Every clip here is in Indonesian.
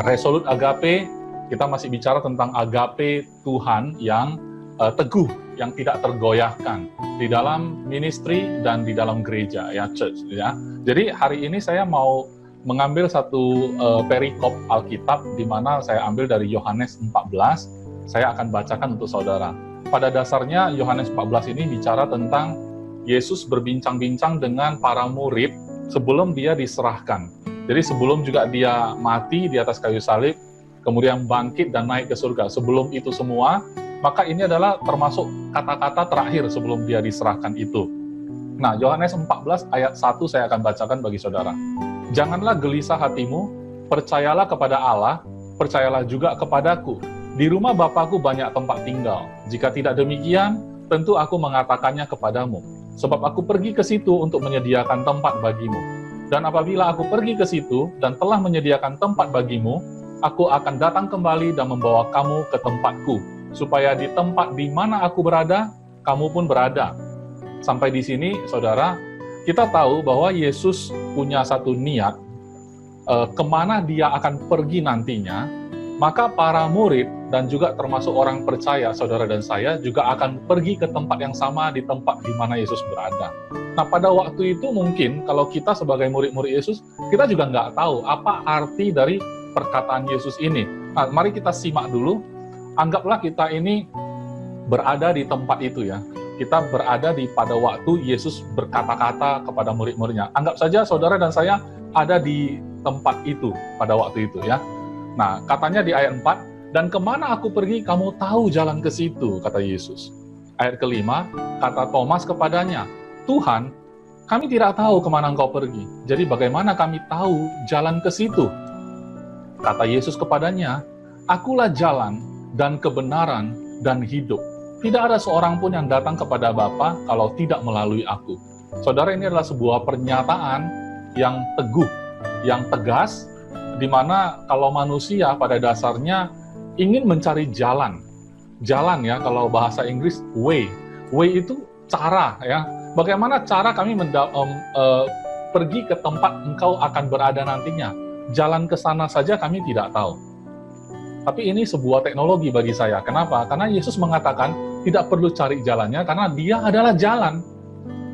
Resolute agape, kita masih bicara tentang agape Tuhan yang teguh, yang tidak tergoyahkan di dalam ministry dan di dalam gereja, ya, church, ya. Jadi hari ini saya mau mengambil satu perikop Alkitab di mana saya ambil dari Yohanes 14. Saya akan bacakan untuk saudara. Pada dasarnya Yohanes 14 ini bicara tentang Yesus berbincang-bincang dengan para murid sebelum dia diserahkan. Jadi sebelum juga dia mati di atas kayu salib, kemudian bangkit dan naik ke surga. Sebelum itu semua, maka ini adalah termasuk kata-kata terakhir sebelum dia diserahkan itu. Nah, Yohanes 14 ayat 1 saya akan bacakan bagi saudara. Janganlah gelisah hatimu, percayalah kepada Allah, percayalah juga kepadaku. Di rumah Bapakku banyak tempat tinggal. Jika tidak demikian, tentu aku mengatakannya kepadamu. Sebab aku pergi ke situ untuk menyediakan tempat bagimu. Dan apabila aku pergi ke situ dan telah menyediakan tempat bagimu, aku akan datang kembali dan membawa kamu ke tempatku, supaya di tempat di mana aku berada, kamu pun berada. Sampai di sini, saudara, kita tahu bahwa Yesus punya satu niat, kemana dia akan pergi nantinya, maka para murid dan juga termasuk orang percaya, saudara dan saya, juga akan pergi ke tempat yang sama di tempat di mana Yesus berada. Nah, pada waktu itu mungkin kalau kita sebagai murid-murid Yesus, kita juga nggak tahu apa arti dari perkataan Yesus ini. Nah, mari kita simak dulu. Anggaplah kita ini berada di tempat itu, ya. Kita berada pada waktu Yesus berkata-kata kepada murid-muridnya. Anggap saja saudara dan saya ada di tempat itu pada waktu itu, ya. Nah, katanya di ayat 4, dan kemana aku pergi, kamu tahu jalan ke situ, kata Yesus. Ayat kelima, kata Thomas kepadanya, Tuhan, kami tidak tahu kemana engkau pergi. Jadi bagaimana kami tahu jalan ke situ? Kata Yesus kepadanya, akulah jalan dan kebenaran dan hidup. Tidak ada seorang pun yang datang kepada Bapa kalau tidak melalui aku. Saudara, ini adalah sebuah pernyataan yang teguh, yang tegas, di mana kalau manusia pada dasarnya ingin mencari jalan. Jalan, ya, kalau bahasa Inggris way. Way itu cara, ya. Bagaimana cara kami pergi ke tempat engkau akan berada nantinya? Jalan ke sana saja kami tidak tahu. Tapi ini sebuah teknologi bagi saya. Kenapa? Karena Yesus mengatakan tidak perlu cari jalannya karena dia adalah jalan.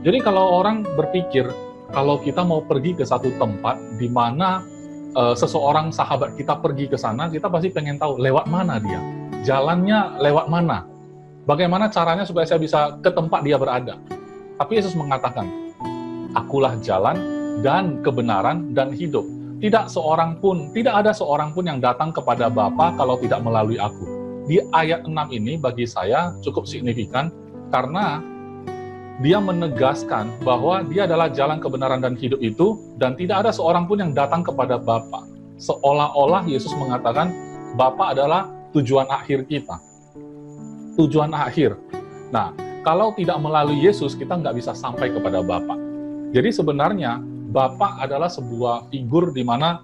Jadi kalau orang berpikir kalau kita mau pergi ke satu tempat di mana seseorang sahabat kita pergi ke sana, kita pasti pengen tahu lewat mana dia, jalannya lewat mana, bagaimana caranya supaya saya bisa ke tempat dia berada. Tapi Yesus mengatakan, akulah jalan dan kebenaran dan hidup. Tidak ada seorang pun yang datang kepada Bapa kalau tidak melalui aku. Di ayat 6 ini bagi saya cukup signifikan karena dia menegaskan bahwa dia adalah jalan kebenaran dan hidup itu, dan tidak ada seorang pun yang datang kepada Bapa. Seolah-olah Yesus mengatakan Bapa adalah tujuan akhir kita. Tujuan akhir. Nah, kalau tidak melalui Yesus, kita nggak bisa sampai kepada Bapa. Jadi sebenarnya Bapa adalah sebuah figur di mana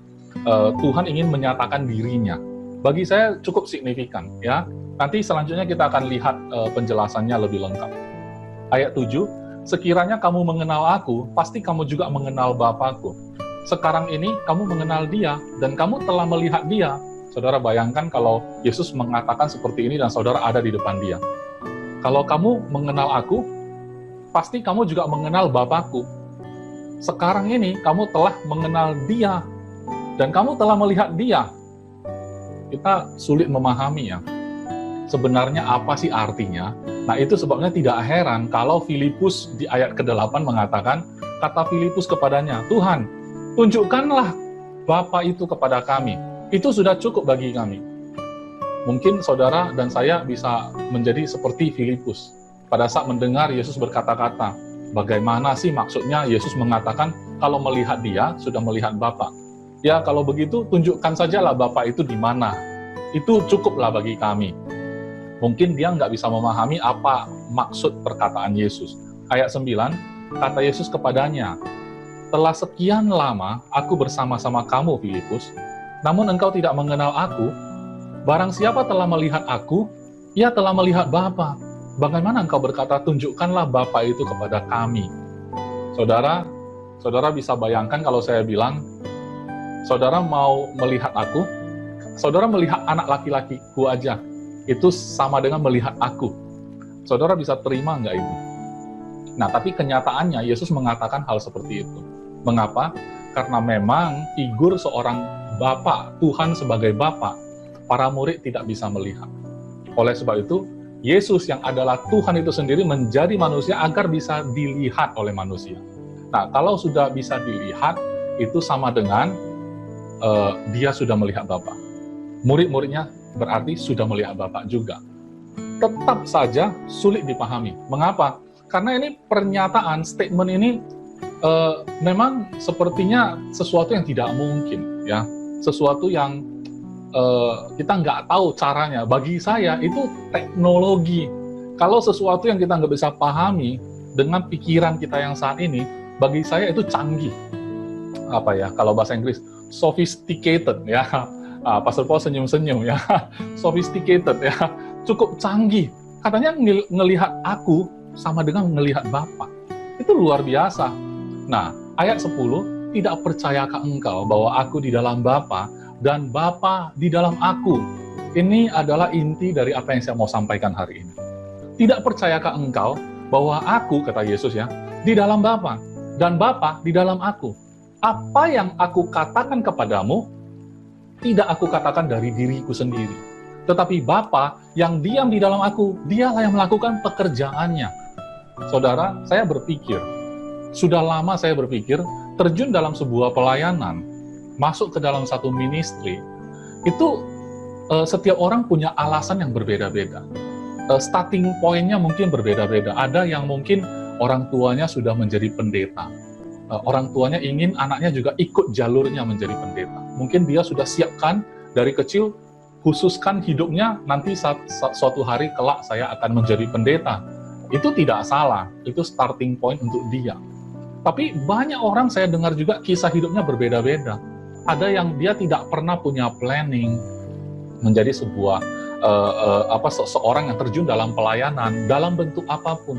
Tuhan ingin menyatakan dirinya. Bagi saya cukup signifikan, ya. Nanti selanjutnya kita akan lihat penjelasannya lebih lengkap. Ayat 7, sekiranya kamu mengenal aku, pasti kamu juga mengenal Bapa-Ku. Sekarang ini kamu mengenal dia, dan kamu telah melihat dia. Saudara bayangkan kalau Yesus mengatakan seperti ini dan saudara ada di depan dia. Kalau kamu mengenal aku, pasti kamu juga mengenal Bapa-Ku. Sekarang ini kamu telah mengenal dia, dan kamu telah melihat dia. Kita sulit memahami, ya. Sebenarnya apa sih artinya? Nah, itu sebabnya tidak heran kalau Filipus di ayat ke-8 mengatakan, kata Filipus kepadanya, Tuhan, tunjukkanlah Bapa itu kepada kami. Itu sudah cukup bagi kami. Mungkin saudara dan saya bisa menjadi seperti Filipus. Pada saat mendengar Yesus berkata-kata, bagaimana sih maksudnya Yesus mengatakan, kalau melihat dia, sudah melihat Bapa. Ya, kalau begitu, tunjukkan sajalah Bapa itu di mana. Itu cukuplah bagi kami. Mungkin dia nggak bisa memahami apa maksud perkataan Yesus. Ayat 9, kata Yesus kepadanya, telah sekian lama aku bersama-sama kamu, Filipus, namun engkau tidak mengenal aku. Barang siapa telah melihat aku, ia telah melihat Bapa. Bagaimana engkau berkata, tunjukkanlah Bapa itu kepada kami? Saudara bisa bayangkan kalau saya bilang, saudara mau melihat aku, saudara melihat anak laki-lakiku aja, itu sama dengan melihat aku. Saudara bisa terima nggak itu? Nah, tapi kenyataannya Yesus mengatakan hal seperti itu. Mengapa? Karena memang figur seorang Bapa, Tuhan sebagai Bapa, para murid tidak bisa melihat. Oleh sebab itu, Yesus yang adalah Tuhan itu sendiri menjadi manusia agar bisa dilihat oleh manusia. Nah, kalau sudah bisa dilihat, itu sama dengan dia sudah melihat Bapa. Murid-muridnya berarti sudah melihat Bapa juga. Tetap saja sulit dipahami. Mengapa? Karena ini pernyataan, statement ini memang sepertinya sesuatu yang tidak mungkin, ya, sesuatu yang kita nggak tahu caranya. Bagi saya itu teknologi. Kalau sesuatu yang kita nggak bisa pahami dengan pikiran kita yang saat ini, bagi saya itu canggih. Apa ya? Kalau bahasa Inggris, sophisticated, ya. Pastor Paul senyum-senyum, ya. Sophisticated, ya. Cukup canggih. Katanya ngelihat aku sama dengan melihat Bapa. Itu luar biasa. Nah, ayat 10, tidak percayakah engkau bahwa aku di dalam Bapa dan Bapa di dalam aku? Ini adalah inti dari apa yang saya mau sampaikan hari ini. Tidak percayakah engkau bahwa aku, kata Yesus ya, di dalam Bapa dan Bapa di dalam aku? Apa yang aku katakan kepadamu, tidak aku katakan dari diriku sendiri. Tetapi Bapa yang diam di dalam aku, dialah yang melakukan pekerjaannya. Saudara, saya berpikir, sudah lama saya berpikir, terjun dalam sebuah pelayanan, masuk ke dalam satu ministry, itu setiap orang punya alasan yang berbeda-beda. Starting point-nya mungkin berbeda-beda. Ada yang mungkin orang tuanya sudah menjadi pendeta. Orang tuanya ingin anaknya juga ikut jalurnya menjadi pendeta. Mungkin dia sudah siapkan dari kecil, khususkan hidupnya, nanti suatu hari kelak saya akan menjadi pendeta. Itu tidak salah, itu starting point untuk dia. Tapi banyak orang saya dengar juga kisah hidupnya berbeda-beda. Ada yang dia tidak pernah punya planning menjadi sebuah seorang yang terjun dalam pelayanan dalam bentuk apapun.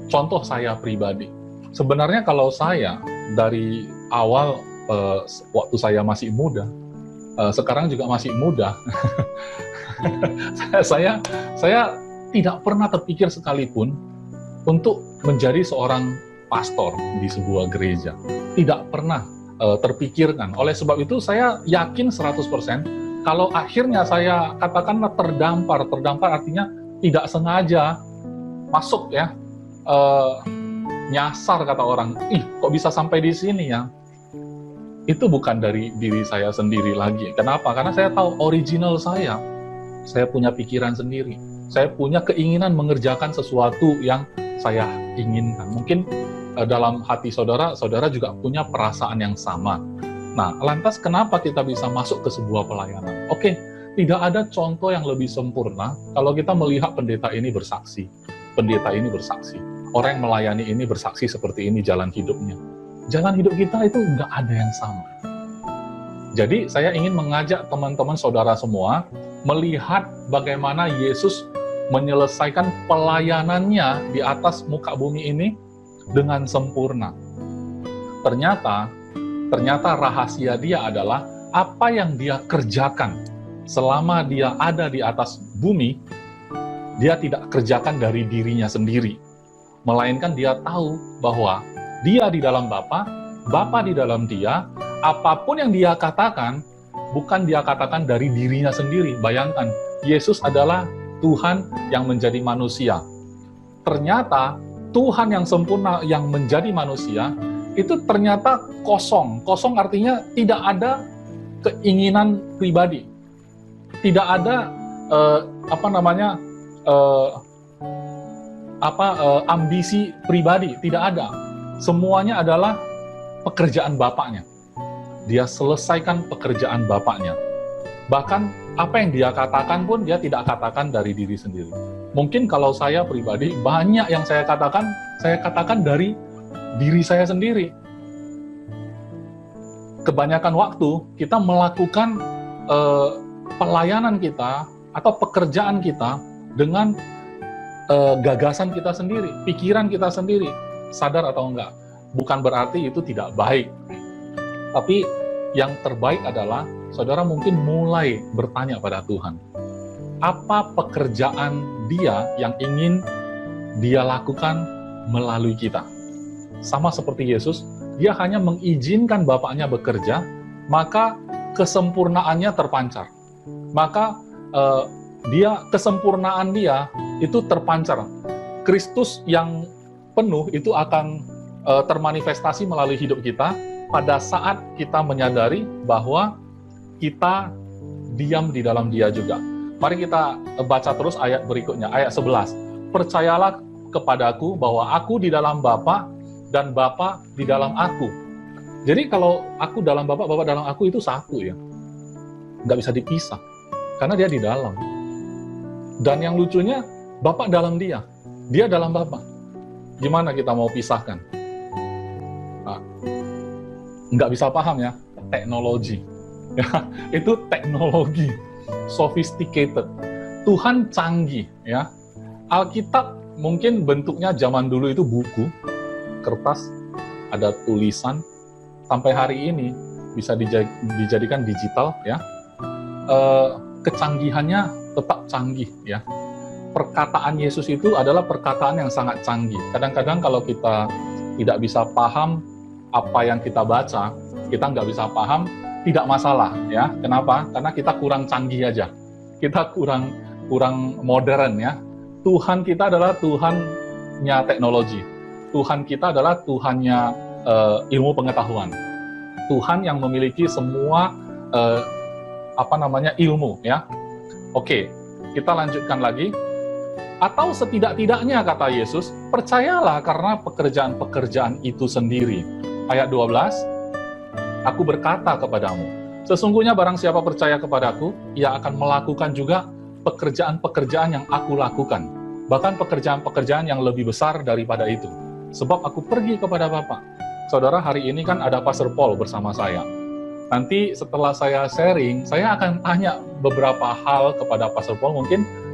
Contoh saya pribadi. Sebenarnya kalau saya dari awal waktu saya masih muda, sekarang juga masih muda, saya tidak pernah terpikir sekalipun untuk menjadi seorang pastor di sebuah gereja. Tidak pernah terpikirkan. Oleh sebab itu saya yakin 100% kalau akhirnya saya katakanlah terdampar artinya tidak sengaja masuk, ya, nyasar kata orang, kok bisa sampai di sini ya? Itu bukan dari diri saya sendiri lagi. Kenapa? Karena saya tahu original saya punya pikiran sendiri, saya punya keinginan mengerjakan sesuatu yang saya inginkan. Mungkin dalam hati saudara juga punya perasaan yang sama. Nah, lantas kenapa kita bisa masuk ke sebuah pelayanan? Oke, tidak ada contoh yang lebih sempurna kalau kita melihat pendeta ini bersaksi, orang yang melayani ini bersaksi seperti ini jalan hidupnya. Jalan hidup kita itu nggak ada yang sama. Jadi saya ingin mengajak teman-teman saudara semua melihat bagaimana Yesus menyelesaikan pelayanannya di atas muka bumi ini dengan sempurna. Ternyata rahasia dia adalah apa yang dia kerjakan selama dia ada di atas bumi, dia tidak kerjakan dari dirinya sendiri. Melainkan dia tahu bahwa dia di dalam Bapa, Bapa di dalam dia, apapun yang dia katakan, bukan dia katakan dari dirinya sendiri. Bayangkan, Yesus adalah Tuhan yang menjadi manusia. Ternyata, Tuhan yang sempurna yang menjadi manusia, itu ternyata kosong. Kosong artinya tidak ada keinginan pribadi. Tidak ada, ambisi pribadi. Tidak ada. Semuanya adalah pekerjaan Bapaknya. Dia selesaikan pekerjaan Bapaknya. Bahkan apa yang dia katakan pun dia tidak katakan dari diri sendiri. Mungkin kalau saya pribadi, banyak yang saya katakan dari diri saya sendiri. Kebanyakan waktu kita melakukan pelayanan kita atau pekerjaan kita dengan gagasan kita sendiri, pikiran kita sendiri. Sadar atau enggak, bukan berarti itu tidak baik. Tapi yang terbaik adalah saudara mungkin mulai bertanya pada Tuhan, apa pekerjaan Dia yang ingin Dia lakukan melalui kita? Sama seperti Yesus, Dia hanya mengizinkan Bapaknya bekerja, maka kesempurnaannya terpancar. Maka kesempurnaan Dia itu terpancar. Kristus yang penuh itu akan termanifestasi melalui hidup kita pada saat kita menyadari bahwa kita diam di dalam Dia juga. Mari kita baca terus ayat berikutnya, ayat 11. Percayalah kepadaku bahwa aku di dalam Bapa dan Bapa di dalam aku. Jadi kalau aku dalam Bapa, Bapa dalam aku itu satu ya. Nggak bisa dipisah. Karena Dia di dalam. Dan yang lucunya, Bapa dalam Dia. Dia dalam Bapa. Gimana kita mau pisahkan? Nah, nggak bisa paham ya, teknologi. Itu teknologi, sophisticated. Tuhan canggih ya. Alkitab mungkin bentuknya zaman dulu itu buku, kertas, ada tulisan. Sampai hari ini bisa dijadikan digital ya. Kecanggihannya tetap canggih ya. Perkataan Yesus itu adalah perkataan yang sangat canggih. Kadang-kadang kalau kita tidak bisa paham apa yang kita baca, kita nggak bisa paham, tidak masalah ya. Kenapa? Karena kita kurang canggih aja. Kita kurang modern ya. Tuhan kita adalah Tuhannya teknologi. Tuhan kita adalah Tuhannya ilmu pengetahuan. Tuhan yang memiliki semua ilmu ya. Oke, kita lanjutkan lagi. Atau setidak-tidaknya kata Yesus, percayalah karena pekerjaan-pekerjaan itu sendiri. Ayat 12, aku berkata kepadamu, sesungguhnya barang siapa percaya kepadaku, ia akan melakukan juga pekerjaan-pekerjaan yang aku lakukan. Bahkan pekerjaan-pekerjaan yang lebih besar daripada itu. Sebab aku pergi kepada Bapa. Saudara, hari ini kan ada Pastor Paul bersama saya. Nanti setelah saya sharing, saya akan tanya beberapa hal kepada Pastor Paul. Mungkin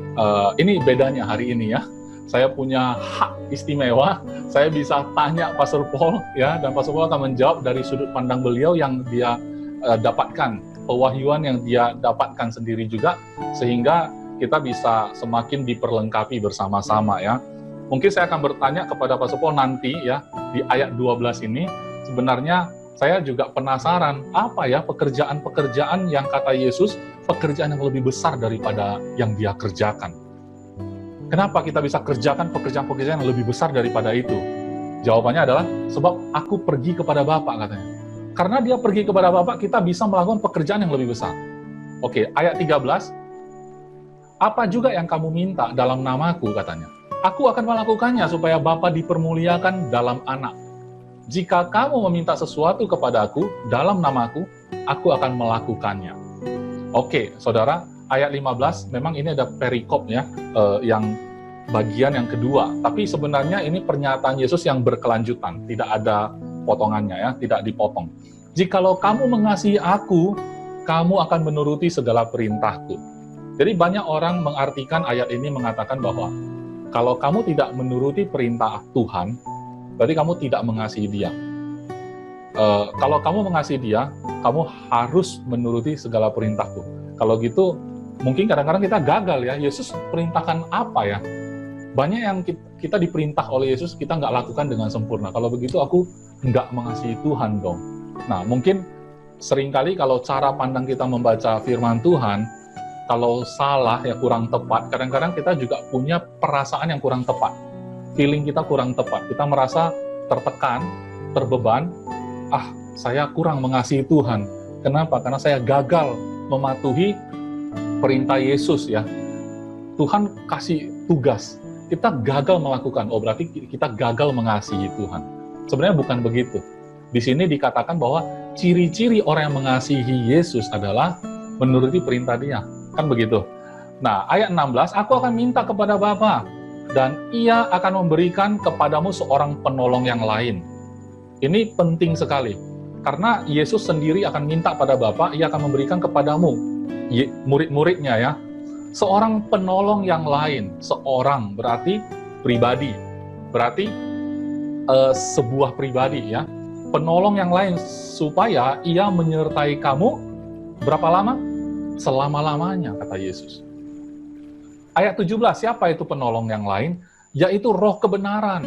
ini bedanya hari ini ya. Saya punya hak istimewa, saya bisa tanya Pastor Paul ya, dan Pastor Paul akan menjawab dari sudut pandang beliau yang dia dapatkan, pewahyuan yang dia dapatkan sendiri juga, sehingga kita bisa semakin diperlengkapi bersama-sama ya. Mungkin saya akan bertanya kepada Pastor Paul nanti ya, di ayat 12 ini, sebenarnya saya juga penasaran, apa ya pekerjaan-pekerjaan yang kata Yesus, pekerjaan yang lebih besar daripada yang Dia kerjakan. Kenapa kita bisa kerjakan pekerjaan-pekerjaan yang lebih besar daripada itu? Jawabannya adalah, sebab aku pergi kepada Bapa katanya. Karena Dia pergi kepada Bapa, kita bisa melakukan pekerjaan yang lebih besar. Oke, ayat 13, apa juga yang kamu minta dalam namaku katanya. Aku akan melakukannya supaya Bapa dipermuliakan dalam anak. Jika kamu meminta sesuatu kepadaku dalam namaku, aku akan melakukannya. Oke, saudara, ayat 15, memang ini ada perikop ya, yang bagian yang kedua. Tapi sebenarnya ini pernyataan Yesus yang berkelanjutan, tidak ada potongannya ya, tidak dipotong. Jikalau kamu mengasihi aku, kamu akan menuruti segala perintahku. Jadi banyak orang mengartikan ayat ini mengatakan bahwa kalau kamu tidak menuruti perintah Tuhan, berarti kamu tidak mengasihi Dia. Kalau kamu mengasihi Dia, kamu harus menuruti segala perintahku. Kalau gitu, mungkin kadang-kadang kita gagal ya. Yesus perintahkan apa ya? Banyak yang kita diperintah oleh Yesus, kita nggak lakukan dengan sempurna. Kalau begitu, aku nggak mengasihi Tuhan dong. Nah, mungkin seringkali kalau cara pandang kita membaca firman Tuhan, kalau salah ya kurang tepat, kadang-kadang kita juga punya perasaan yang kurang tepat. Feeling kita kurang tepat, kita merasa tertekan, terbeban, saya kurang mengasihi Tuhan. Kenapa? Karena saya gagal mematuhi perintah Yesus ya. Tuhan kasih tugas, kita gagal melakukan, berarti kita gagal mengasihi Tuhan. Sebenarnya bukan begitu. Di sini dikatakan bahwa ciri-ciri orang yang mengasihi Yesus adalah menuruti perintah Dia. Kan begitu. Nah, ayat 16, aku akan minta kepada Bapa, dan Ia akan memberikan kepadamu seorang penolong yang lain. Ini penting sekali. Karena Yesus sendiri akan minta pada Bapa, Ia akan memberikan kepadamu, murid-muridnya ya, seorang penolong yang lain. Seorang berarti pribadi. Berarti sebuah pribadi ya. Penolong yang lain supaya Ia menyertai kamu Berapa lama? Selama-lamanya, kata Yesus. Ayat 17, siapa itu penolong yang lain? Yaitu Roh kebenaran.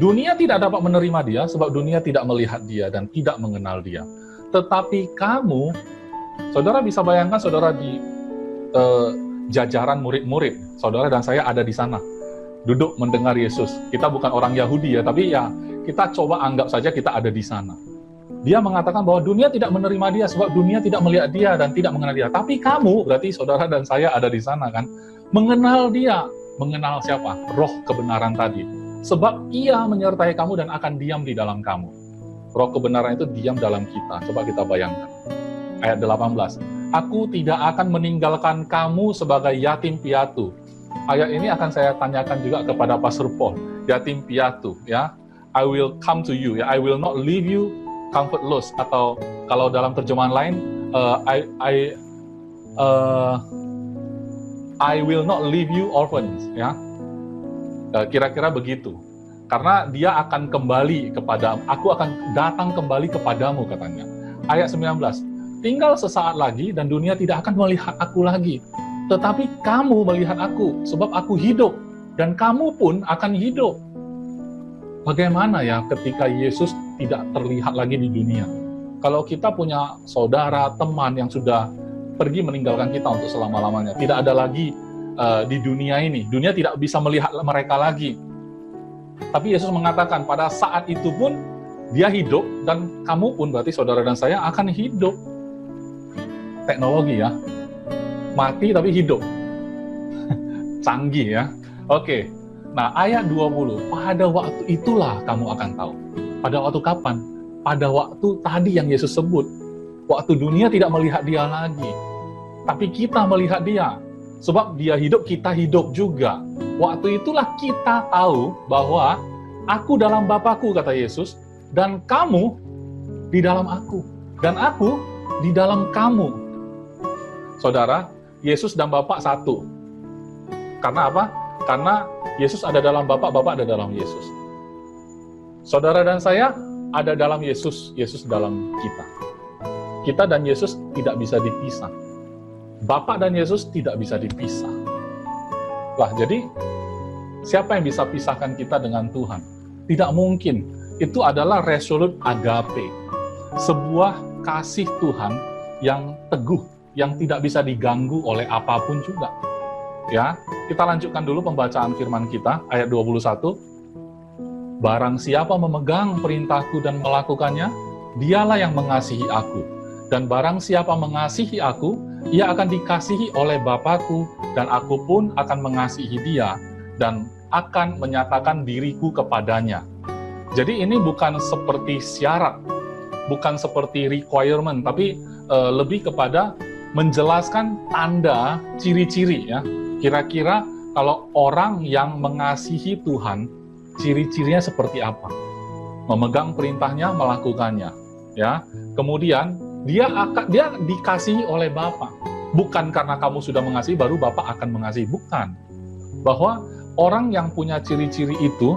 Dunia tidak dapat menerima dia, sebab dunia tidak melihat dia dan tidak mengenal dia. Tetapi kamu, saudara bisa bayangkan saudara di jajaran murid-murid, saudara dan saya ada di sana, duduk mendengar Yesus. Kita bukan orang Yahudi ya, tapi ya kita coba anggap saja kita ada di sana. Dia mengatakan bahwa dunia tidak menerima dia, sebab dunia tidak melihat dia dan tidak mengenal dia. Tapi kamu, berarti saudara dan saya ada di sana kan, mengenal dia. Mengenal siapa? Roh kebenaran tadi. Sebab ia menyertai kamu dan akan diam di dalam kamu. Roh kebenaran itu diam dalam kita. Coba kita bayangkan. Ayat 18. Aku tidak akan meninggalkan kamu sebagai yatim piatu. Ayat ini akan saya tanyakan juga kepada Pastor Paul. Yatim piatu, ya. I will come to you, ya. I will not leave you comfortless. Atau kalau dalam terjemahan lain, I will not leave you orphans, ya. Kira-kira begitu. Karena dia akan kembali kepada, aku akan datang kembali kepadamu, katanya. Ayat 19. Tinggal sesaat lagi dan dunia tidak akan melihat aku lagi. Tetapi kamu melihat aku, sebab aku hidup. Dan kamu pun akan hidup. Bagaimana ya ketika Yesus tidak terlihat lagi di dunia? Kalau kita punya saudara, teman yang sudah pergi meninggalkan kita untuk selama-lamanya, tidak ada lagi di dunia ini, dunia tidak bisa melihat mereka lagi. Tapi Yesus mengatakan pada saat itu pun dia hidup dan kamu pun, berarti saudara dan saya akan hidup. Teknologi ya, mati tapi hidup. Canggih ya. Oke. Nah, ayat 20, pada waktu itulah kamu akan tahu. Pada waktu kapan? Pada waktu tadi yang Yesus sebut. Waktu dunia tidak melihat dia lagi. Tapi kita melihat dia. Sebab dia hidup, kita hidup juga. Waktu itulah kita tahu bahwa aku dalam Bapa-Ku, kata Yesus, dan kamu di dalam aku. Dan aku di dalam kamu. Saudara, Yesus dan Bapa satu. Karena apa? Karena Yesus ada dalam Bapa, Bapa ada dalam Yesus. Saudara dan saya ada dalam Yesus, Yesus dalam kita. Kita dan Yesus tidak bisa dipisah. Bapa dan Yesus tidak bisa dipisah. Lah, jadi siapa yang bisa pisahkan kita dengan Tuhan? Tidak mungkin. Itu adalah resolute agape. Sebuah kasih Tuhan yang teguh, yang tidak bisa diganggu oleh apapun juga. Ya, kita lanjutkan dulu pembacaan firman kita, ayat 21. Barang siapa memegang perintahku dan melakukannya, dialah yang mengasihi aku. Dan barang siapa mengasihi aku, ia akan dikasihi oleh Bapa-Ku, dan aku pun akan mengasihi dia, dan akan menyatakan diriku kepadanya. Jadi ini bukan seperti syarat, bukan seperti requirement, tapi lebih kepada menjelaskan tanda, ciri-ciri ya. Kira-kira kalau orang yang mengasihi Tuhan, ciri-cirinya seperti apa? Memegang perintahnya, melakukannya, ya. Kemudian dia dikasihi oleh Bapa. Bukan karena kamu sudah mengasihi baru Bapa akan mengasihi, bukan. Bahwa orang yang punya ciri-ciri itu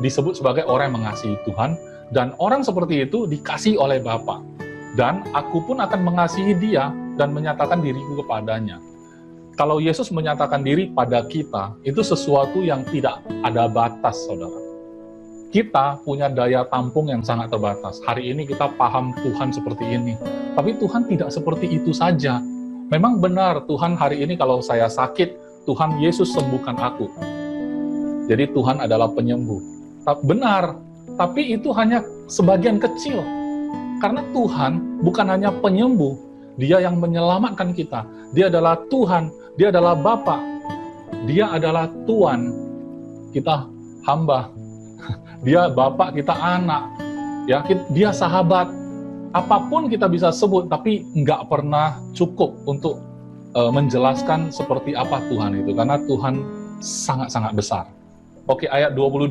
disebut sebagai orang yang mengasihi Tuhan, dan orang seperti itu dikasihi oleh Bapa. Dan aku pun akan mengasihi dia dan menyatakan diriku kepadanya. Kalau Yesus menyatakan diri pada kita, itu sesuatu yang tidak ada batas, saudara. Kita punya daya tampung yang sangat terbatas. Hari ini kita paham Tuhan seperti ini. Tapi Tuhan tidak seperti itu saja. Memang benar, Tuhan hari ini kalau saya sakit, Tuhan Yesus sembuhkan aku. Jadi Tuhan adalah penyembuh. Benar, tapi itu hanya sebagian kecil. Karena Tuhan bukan hanya penyembuh, Dia yang menyelamatkan kita. Dia adalah Tuhan, Dia adalah Bapa, Dia adalah Tuan, kita hamba. Dia Bapa, kita anak. Ya, Dia sahabat. Apapun kita bisa sebut, tapi nggak pernah cukup untuk menjelaskan seperti apa Tuhan itu. Karena Tuhan sangat-sangat besar. Oke, ayat 22,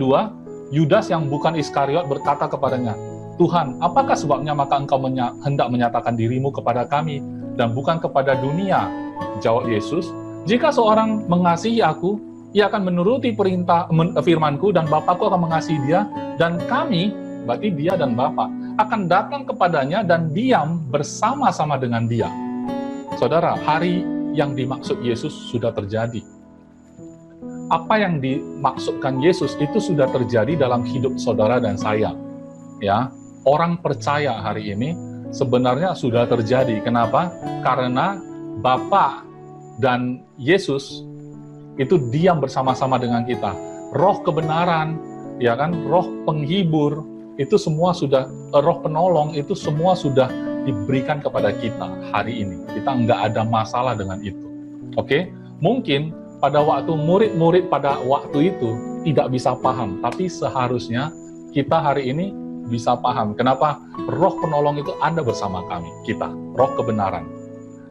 Yudas yang bukan Iskariot berkata kepadanya, Tuhan, apakah sebabnya maka engkau hendak menyatakan dirimu kepada kami dan bukan kepada dunia? Jawab Yesus, jika seorang mengasihi aku, ia akan menuruti perintah firmanku dan Bapakku akan mengasihi dia, dan kami berarti dia dan Bapa, akan datang kepadanya dan diam bersama-sama dengan dia. Saudara, hari yang dimaksud Yesus sudah terjadi. Apa yang dimaksudkan Yesus itu sudah terjadi dalam hidup saudara dan saya. Ya, orang percaya hari ini sebenarnya sudah terjadi. Kenapa? Karena Bapa dan Yesus itu diam bersama-sama dengan kita. Roh kebenaran, ya kan, roh penghibur, itu semua sudah, roh penolong itu semua sudah diberikan kepada kita hari ini. Kita nggak ada masalah dengan itu. Oke? Mungkin pada waktu murid-murid pada waktu itu tidak bisa paham, tapi seharusnya kita hari ini bisa paham. Kenapa? Roh penolong itu ada bersama kami, kita, roh kebenaran.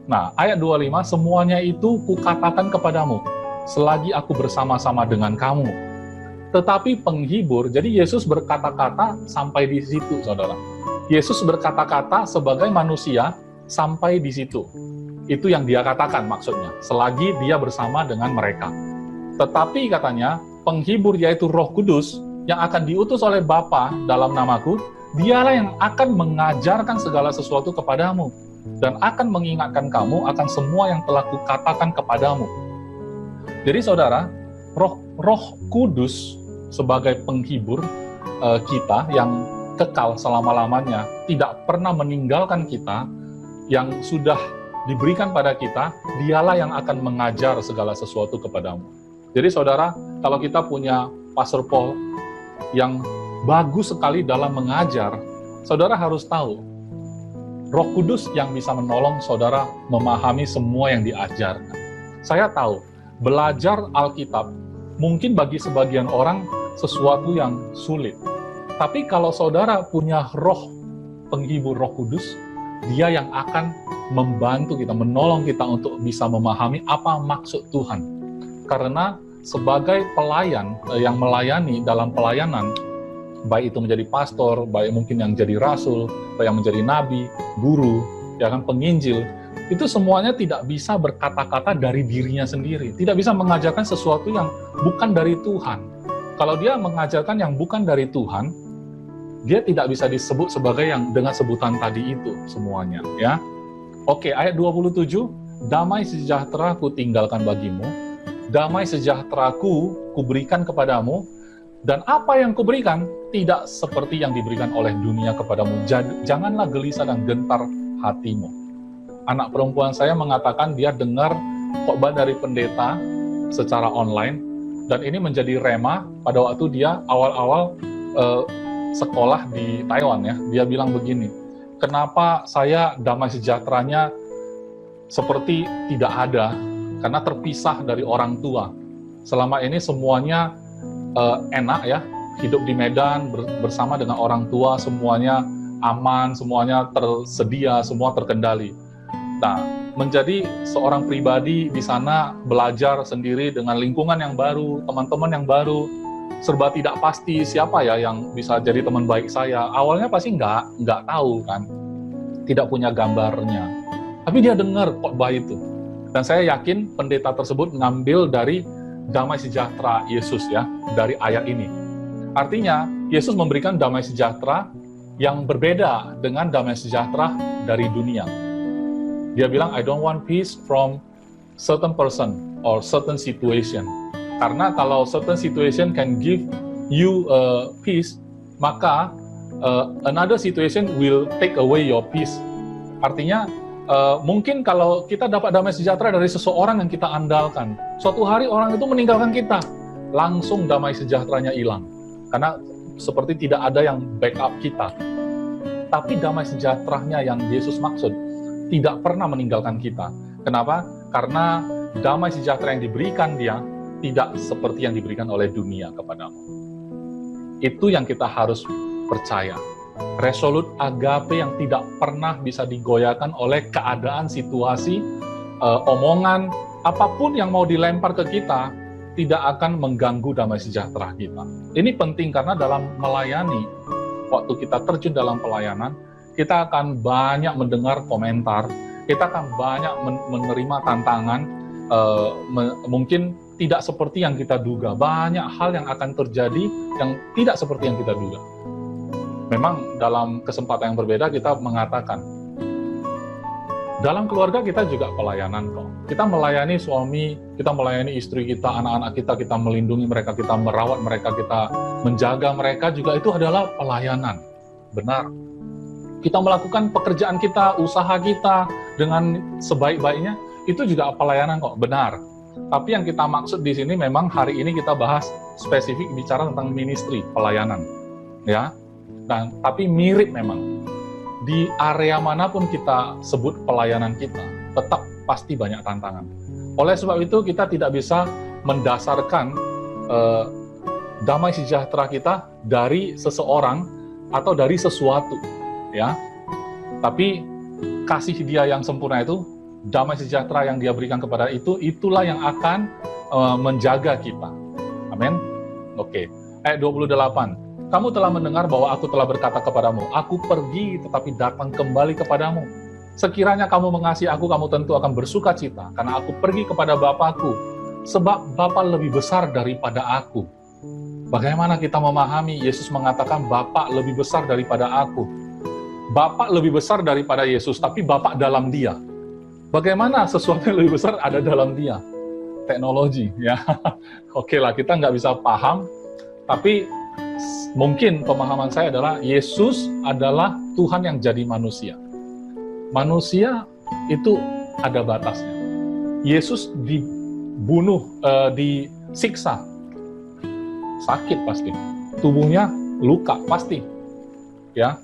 Nah, ayat 25, semuanya itu kukatakan kepadamu, selagi aku bersama-sama dengan kamu. Tetapi penghibur, jadi Yesus berkata-kata sampai di situ, saudara. Yesus berkata-kata sebagai manusia sampai di situ. Itu yang dia katakan maksudnya, selagi dia bersama dengan mereka. Tetapi katanya, penghibur yaitu Roh Kudus yang akan diutus oleh Bapa dalam namaku, dialah yang akan mengajarkan segala sesuatu kepadamu dan akan mengingatkan kamu akan semua yang telah kukatakan kepadamu. Jadi saudara, Roh Kudus sebagai penghibur kita yang kekal selama-lamanya, tidak pernah meninggalkan kita, yang sudah diberikan pada kita, dialah yang akan mengajar segala sesuatu kepadamu. Jadi saudara, kalau kita punya Pastor Paul yang bagus sekali dalam mengajar, saudara harus tahu, Roh Kudus yang bisa menolong saudara memahami semua yang diajarkan. Saya tahu, belajar Alkitab mungkin bagi sebagian orang sesuatu yang sulit. Tapi kalau saudara punya roh penghibur, Roh Kudus, dia yang akan membantu kita, menolong kita untuk bisa memahami apa maksud Tuhan. Karena sebagai pelayan yang melayani dalam pelayanan, baik itu menjadi pastor, baik mungkin yang jadi rasul, baik yang menjadi nabi, guru, ya kan, penginjil, itu semuanya tidak bisa berkata-kata dari dirinya sendiri, tidak bisa mengajarkan sesuatu yang bukan dari Tuhan. Kalau dia mengajarkan yang bukan dari Tuhan, dia tidak bisa disebut sebagai yang dengan sebutan tadi itu semuanya, ya. Oke, ayat 27, damai sejahtera ku tinggalkan bagimu, damai sejahteraku kuberikan kepadamu, dan apa yang kuberikan tidak seperti yang diberikan oleh dunia kepadamu. Janganlah gelisah dan gentar hatimu. Anak perempuan saya mengatakan dia dengar khotbah dari pendeta secara online, dan ini menjadi rema pada waktu dia awal-awal sekolah di Taiwan, ya. Dia bilang begini, kenapa saya damai sejahteranya seperti tidak ada, karena terpisah dari orang tua. Selama ini semuanya enak, ya, hidup di Medan bersama dengan orang tua, semuanya aman, semuanya tersedia, semua terkendali. Nah, menjadi seorang pribadi di sana, belajar sendiri dengan lingkungan yang baru, teman-teman yang baru, serba tidak pasti siapa ya yang bisa jadi teman baik saya. Awalnya pasti nggak tahu kan, tidak punya gambarnya. Tapi dia dengar khotbah itu. Dan saya yakin pendeta tersebut ngambil dari damai sejahtera Yesus, ya, dari ayat ini. Artinya, Yesus memberikan damai sejahtera yang berbeda dengan damai sejahtera dari dunia. Dia bilang, I don't want peace from certain person or certain situation. Karena kalau certain situation can give you peace, maka another situation will take away your peace. Artinya, mungkin kalau kita dapat damai sejahtera dari seseorang yang kita andalkan, suatu hari orang itu meninggalkan kita, langsung damai sejahteranya hilang. Karena seperti tidak ada yang backup kita. Tapi damai sejahteranya yang Yesus maksud, tidak pernah meninggalkan kita. Kenapa? Karena damai sejahtera yang diberikan dia, tidak seperti yang diberikan oleh dunia kepadamu. Itu yang kita harus percaya. Resolut agape yang tidak pernah bisa digoyahkan oleh keadaan, situasi, omongan, apapun yang mau dilempar ke kita, tidak akan mengganggu damai sejahtera kita. Ini penting karena dalam melayani, waktu kita terjun dalam pelayanan, kita akan banyak mendengar komentar, kita akan banyak menerima tantangan, mungkin tidak seperti yang kita duga. Banyak hal yang akan terjadi yang tidak seperti yang kita duga. Memang dalam kesempatan yang berbeda kita mengatakan, dalam keluarga kita juga pelayanan kok. Kita melayani suami, kita melayani istri kita, anak-anak kita, kita melindungi mereka, kita merawat mereka, kita menjaga mereka, juga itu adalah pelayanan. Benar. Kita melakukan pekerjaan kita, usaha kita dengan sebaik-baiknya, itu juga pelayanan kok. Benar. Tapi yang kita maksud di sini memang hari ini kita bahas spesifik bicara tentang ministry, pelayanan. Ya. Dan tapi mirip memang. Di area manapun kita sebut pelayanan kita, tetap pasti banyak tantangan. Oleh sebab itu, kita tidak bisa mendasarkan damai sejahtera kita dari seseorang atau dari sesuatu, ya. Tapi kasih Dia yang sempurna itu, damai sejahtera yang Dia berikan kepada itu, itulah yang akan menjaga kita. Amin. Oke. Ayat 28. Kamu telah mendengar bahwa aku telah berkata kepadamu, aku pergi tetapi datang kembali kepadamu. Sekiranya kamu mengasihi aku, kamu tentu akan bersuka cita, karena aku pergi kepada Bapakku, sebab Bapa lebih besar daripada aku. Bagaimana kita memahami Yesus mengatakan Bapa lebih besar daripada aku? Bapa lebih besar daripada Yesus, tapi Bapa dalam Dia. Bagaimana sesuatu yang lebih besar ada dalam Dia? Teknologi, ya. Oke lah, kita nggak bisa paham, tapi mungkin pemahaman saya adalah Yesus adalah Tuhan yang jadi manusia. Manusia itu ada batasnya. Yesus dibunuh, disiksa, sakit pasti, tubuhnya luka pasti, ya,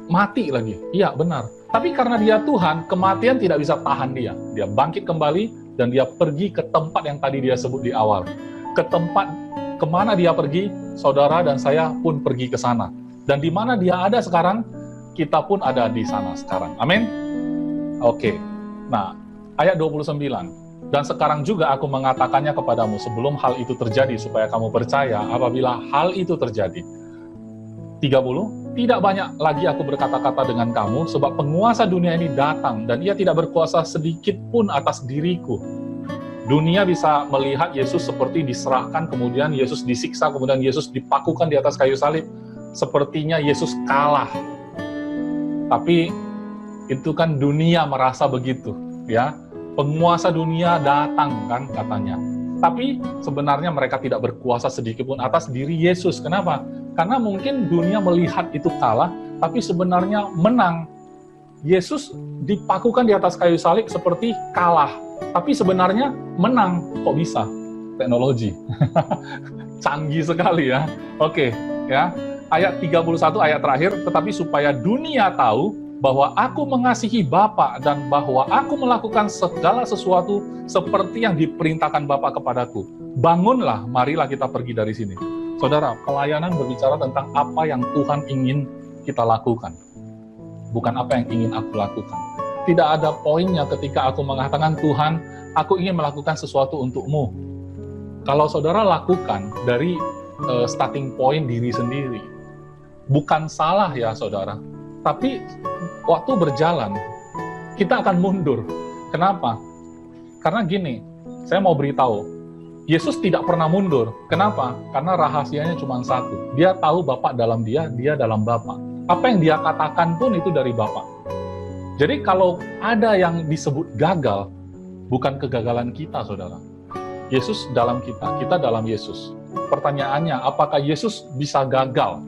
mati lagi, iya benar. Tapi karena Dia Tuhan, kematian tidak bisa tahan Dia. Dia bangkit kembali dan Dia pergi ke tempat yang tadi Dia sebut di awal, ke tempat kemana Dia pergi, saudara dan saya pun pergi ke sana. Dan di mana Dia ada sekarang, kita pun ada di sana sekarang. Amin? Oke. Nah, ayat 29. Dan sekarang juga aku mengatakannya kepadamu sebelum hal itu terjadi, supaya kamu percaya apabila hal itu terjadi. 30. Tidak banyak lagi aku berkata-kata dengan kamu, sebab penguasa dunia ini datang, dan ia tidak berkuasa sedikit pun atas diriku. Dunia bisa melihat Yesus seperti diserahkan, kemudian Yesus disiksa, kemudian Yesus dipakukan di atas kayu salib. Sepertinya Yesus kalah. Tapi itu kan dunia merasa begitu, ya. Penguasa dunia datang kan katanya. Tapi sebenarnya mereka tidak berkuasa sedikit pun atas diri Yesus. Kenapa? Karena mungkin dunia melihat itu kalah, tapi sebenarnya menang. Yesus dipakukan di atas kayu salib seperti kalah. Tapi sebenarnya menang. Kok bisa? Teknologi. Canggih sekali ya. Oke, ya. Ayat 31, ayat terakhir, tetapi supaya dunia tahu bahwa aku mengasihi Bapa dan bahwa aku melakukan segala sesuatu seperti yang diperintahkan Bapa kepadaku. Bangunlah, marilah kita pergi dari sini. Saudara, pelayanan berbicara tentang apa yang Tuhan ingin kita lakukan. Bukan apa yang ingin aku lakukan. Tidak ada poinnya ketika aku mengatakan, Tuhan, aku ingin melakukan sesuatu untukmu. Kalau saudara lakukan dari starting point diri sendiri, bukan salah ya saudara, tapi waktu berjalan, kita akan mundur. Kenapa? Karena gini, saya mau beritahu, Yesus tidak pernah mundur. Kenapa? Karena rahasianya cuma satu. Dia tahu Bapa dalam Dia, Dia dalam Bapa. Apa yang Dia katakan pun itu dari Bapa. Jadi kalau ada yang disebut gagal, bukan kegagalan kita, saudara. Yesus dalam kita, kita dalam Yesus. Pertanyaannya, apakah Yesus bisa gagal?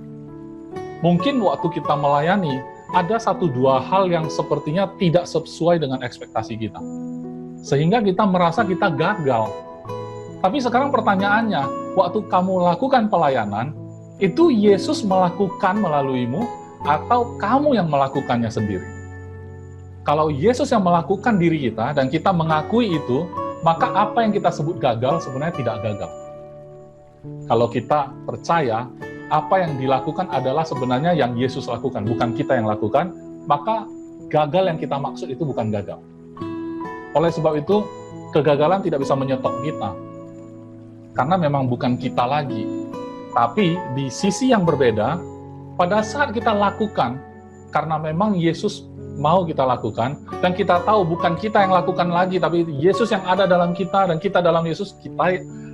Mungkin waktu kita melayani, ada 1-2 hal yang sepertinya tidak sesuai dengan ekspektasi kita. Sehingga kita merasa kita gagal. Tapi sekarang pertanyaannya, waktu kamu lakukan pelayanan, itu Yesus melakukan melaluimu, atau kamu yang melakukannya sendiri? Kalau Yesus yang melakukan diri kita, dan kita mengakui itu, maka apa yang kita sebut gagal sebenarnya tidak gagal. Kalau kita percaya, apa yang dilakukan adalah sebenarnya yang Yesus lakukan, bukan kita yang lakukan, maka gagal yang kita maksud itu bukan gagal. Oleh sebab itu, kegagalan tidak bisa menyetop kita. Karena memang bukan kita lagi. Tapi di sisi yang berbeda, pada saat kita lakukan, karena memang Yesus mau kita lakukan, dan kita tahu bukan kita yang lakukan lagi, tapi Yesus yang ada dalam kita, dan kita dalam Yesus,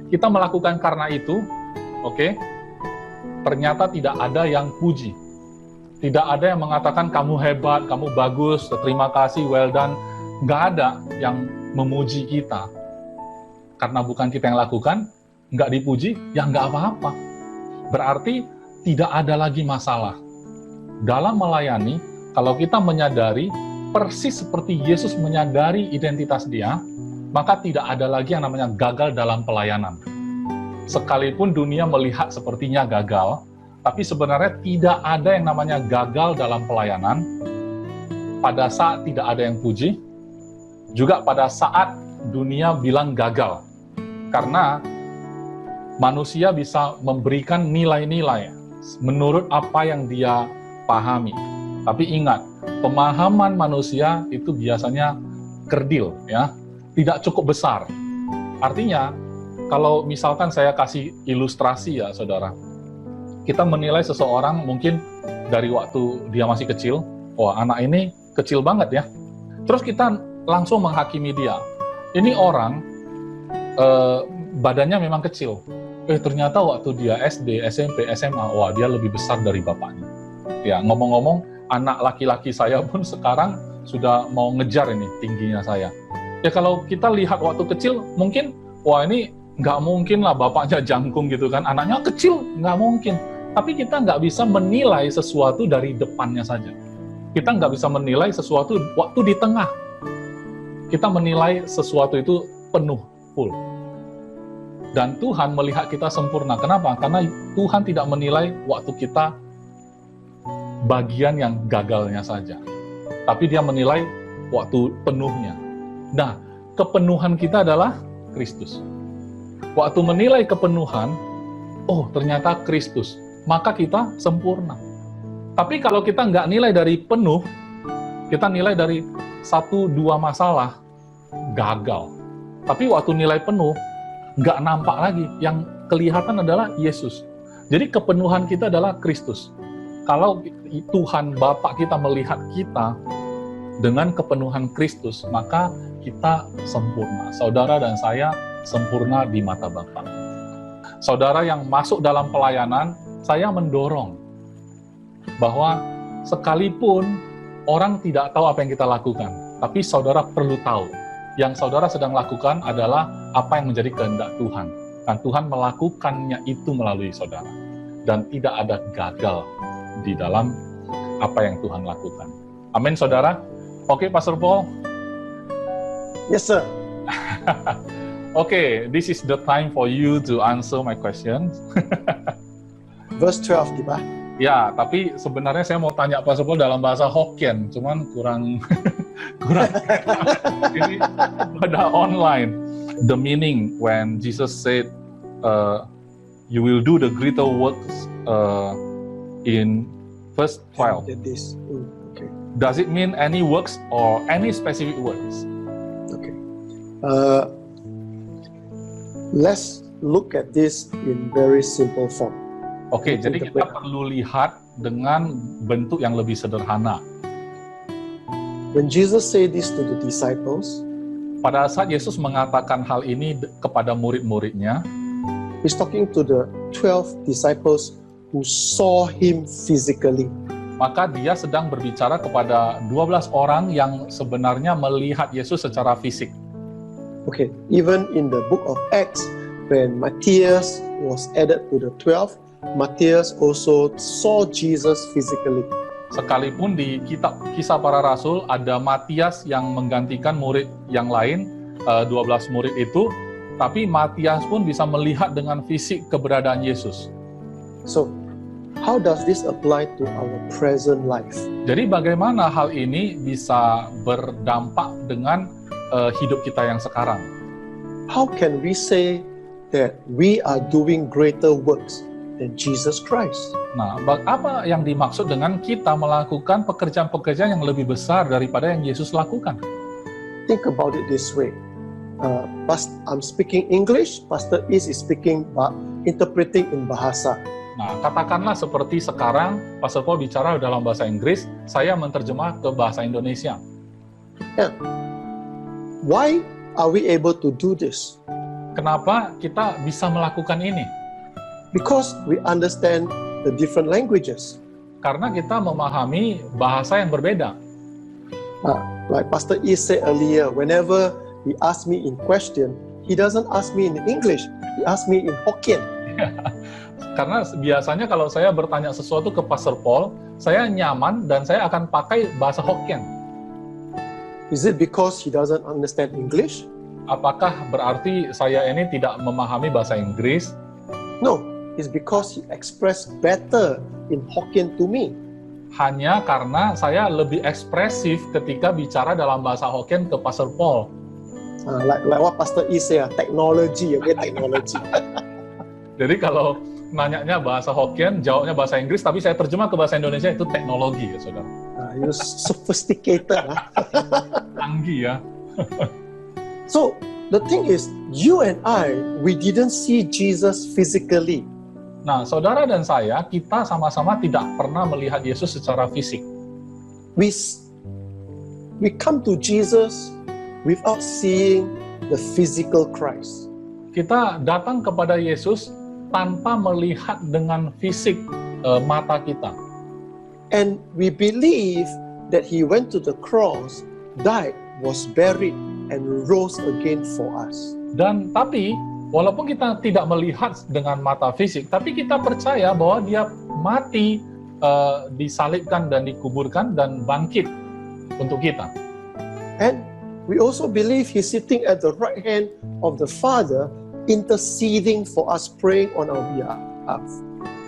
kita melakukan karena itu, oke? Ternyata tidak ada yang puji, Tidak ada yang mengatakan kamu hebat, kamu bagus, terima kasih, well done. Nggak ada yang memuji kita. Karena bukan kita yang lakukan, nggak dipuji, ya nggak apa-apa. Berarti tidak ada lagi masalah. Dalam melayani, kalau kita menyadari, persis seperti Yesus menyadari identitas dia, maka tidak ada lagi yang namanya gagal dalam pelayanan. Sekalipun dunia melihat sepertinya gagal, tapi sebenarnya tidak ada yang namanya gagal dalam pelayanan. Pada saat tidak ada yang puji, juga pada saat dunia bilang gagal. Karena manusia bisa memberikan nilai-nilai menurut apa yang dia pahami. Tapi ingat, pemahaman manusia itu biasanya kerdil, ya, tidak cukup besar. Artinya, kalau misalkan saya kasih ilustrasi ya, saudara, kita menilai seseorang mungkin dari waktu dia masih kecil, wah anak ini kecil banget ya. Terus kita langsung menghakimi dia. Ini orang badannya memang kecil. Ternyata waktu dia SD, SMP, SMA, wah dia lebih besar dari bapaknya. Ya, ngomong-ngomong, anak laki-laki saya pun sekarang sudah mau ngejar ini tingginya saya. Ya kalau kita lihat waktu kecil, mungkin, wah ini nggak mungkin lah bapaknya jangkung gitu kan. Anaknya kecil, nggak mungkin. Tapi kita nggak bisa menilai sesuatu dari depannya saja. Kita nggak bisa menilai sesuatu waktu di tengah. Kita menilai sesuatu itu penuh, full. Dan Tuhan melihat kita sempurna. Kenapa? Karena Tuhan tidak menilai waktu kita bagian yang gagalnya saja. Tapi dia menilai waktu penuhnya. Nah, kepenuhan kita adalah Kristus. Waktu menilai kepenuhan, oh ternyata Kristus. Maka kita sempurna. Tapi kalau kita nggak nilai dari penuh, kita nilai dari 1-2 masalah, gagal. Tapi waktu nilai penuh, nggak nampak lagi. Yang kelihatan adalah Yesus. Jadi kepenuhan kita adalah Kristus. Kalau Tuhan Bapa kita melihat kita dengan kepenuhan Kristus, maka kita sempurna. Saudara dan saya sempurna di mata Bapa. Saudara yang masuk dalam pelayanan, saya mendorong bahwa sekalipun orang tidak tahu apa yang kita lakukan, tapi saudara perlu tahu, yang saudara sedang lakukan adalah apa yang menjadi kehendak Tuhan. Dan Tuhan melakukannya itu melalui saudara. Dan tidak ada gagal di dalam apa yang Tuhan lakukan. Amin, saudara. Oke, Pastor Paul? Yes, sir. Okay, this is the time for you to answer my questions. Verse 12, di ba? Ya, tapi sebenarnya saya mau tanya Pastor Paul dalam bahasa Hokkien, cuman kurang ini pada online. The meaning when Jesus said, you will do the greater works in verse 12. Okay. Does it mean any works or any specific works? Okay. Let's look at this in very simple form. Oke, jadi kita perlu lihat dengan bentuk yang lebih sederhana. When Jesus said this to the disciples, pada saat Yesus mengatakan hal ini kepada murid-muridnya, He's talking to the 12 disciples who saw Him physically. Maka dia sedang berbicara kepada 12 orang yang sebenarnya melihat Yesus secara fisik. Okay, even in the book of Acts, when Matthias was added to the 12, Matthias also saw Jesus physically. Sekalipun di kitab Kisah Para Rasul ada Matias yang menggantikan murid yang lain, 12 murid itu, tapi Matias pun bisa melihat dengan fisik keberadaan Yesus. So, how does this apply to our present life? Jadi bagaimana hal ini bisa berdampak dengan hidup kita yang sekarang? How can we say that we are doing greater works than Jesus Christ? Nah, apa yang dimaksud dengan kita melakukan pekerjaan-pekerjaan yang lebih besar daripada yang Yesus lakukan? Think about it this way. I'm speaking English, Pastor Is speaking, interpreting in bahasa. Nah, katakanlah seperti sekarang, Pastor Paul bicara dalam bahasa Inggris, saya menerjemah ke bahasa Indonesia. Yeah. Why are we able to do this? Kenapa kita bisa melakukan ini? Because we understand the different languages. Karena kita memahami bahasa yang berbeda. Like Pastor E said earlier, whenever he asks me in question, he doesn't ask me in English, he asks me in Hokkien. Karena biasanya kalau saya bertanya sesuatu ke Pastor Paul, saya nyaman dan saya akan pakai bahasa Hokkien. Is it because he doesn't understand English? Apakah berarti saya ini tidak memahami bahasa Inggris? No, it's because he expressed better in Hokkien to me. Hanya karena saya lebih ekspresif ketika bicara dalam bahasa Hokkien ke Pastor Paul. Like what Pastor E said, technology, okay, technology. Jadi kalau nanyanya bahasa Hokkien, jawabnya bahasa Inggris, tapi saya terjemah ke bahasa Indonesia, itu teknologi ya saudara. You sophisticated. Canggih ya. So, the thing is, you and I, we didn't see Jesus physically. Nah, saudara dan saya, kita sama-sama tidak pernah melihat Yesus secara fisik. We come to Jesus without seeing the physical Christ. Kita datang kepada Yesus tanpa melihat dengan fisik mata kita. And we believe that he went to the cross, died, was buried, and rose again for us. Dan tapi, walaupun kita tidak melihat dengan mata fisik, tapi kita percaya bahwa dia mati, disalibkan dan dikuburkan dan bangkit untuk kita. And we also believe he's sitting at the right hand of the Father, interceding for us, praying on our behalf.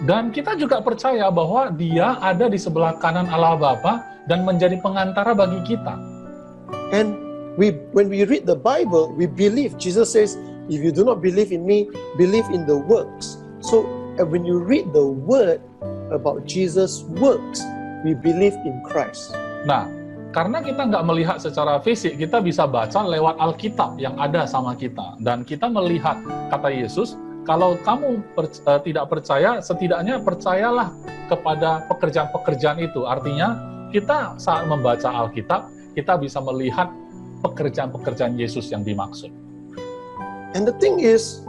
Dan kita juga percaya bahwa dia ada di sebelah kanan Allah Bapa dan menjadi pengantara bagi kita. And when we read the Bible, we believe, Jesus says, if you do not believe in me, believe in the works. So when you read the word about Jesus' works, we believe in Christ. Nah, karena kita nggak melihat secara fisik, kita bisa baca lewat Alkitab yang ada sama kita. Dan kita melihat kata Yesus, kalau kamu tidak percaya, setidaknya percayalah kepada pekerjaan-pekerjaan itu. Artinya, kita saat membaca Alkitab, kita bisa melihat pekerjaan-pekerjaan Yesus yang dimaksud. And the thing is,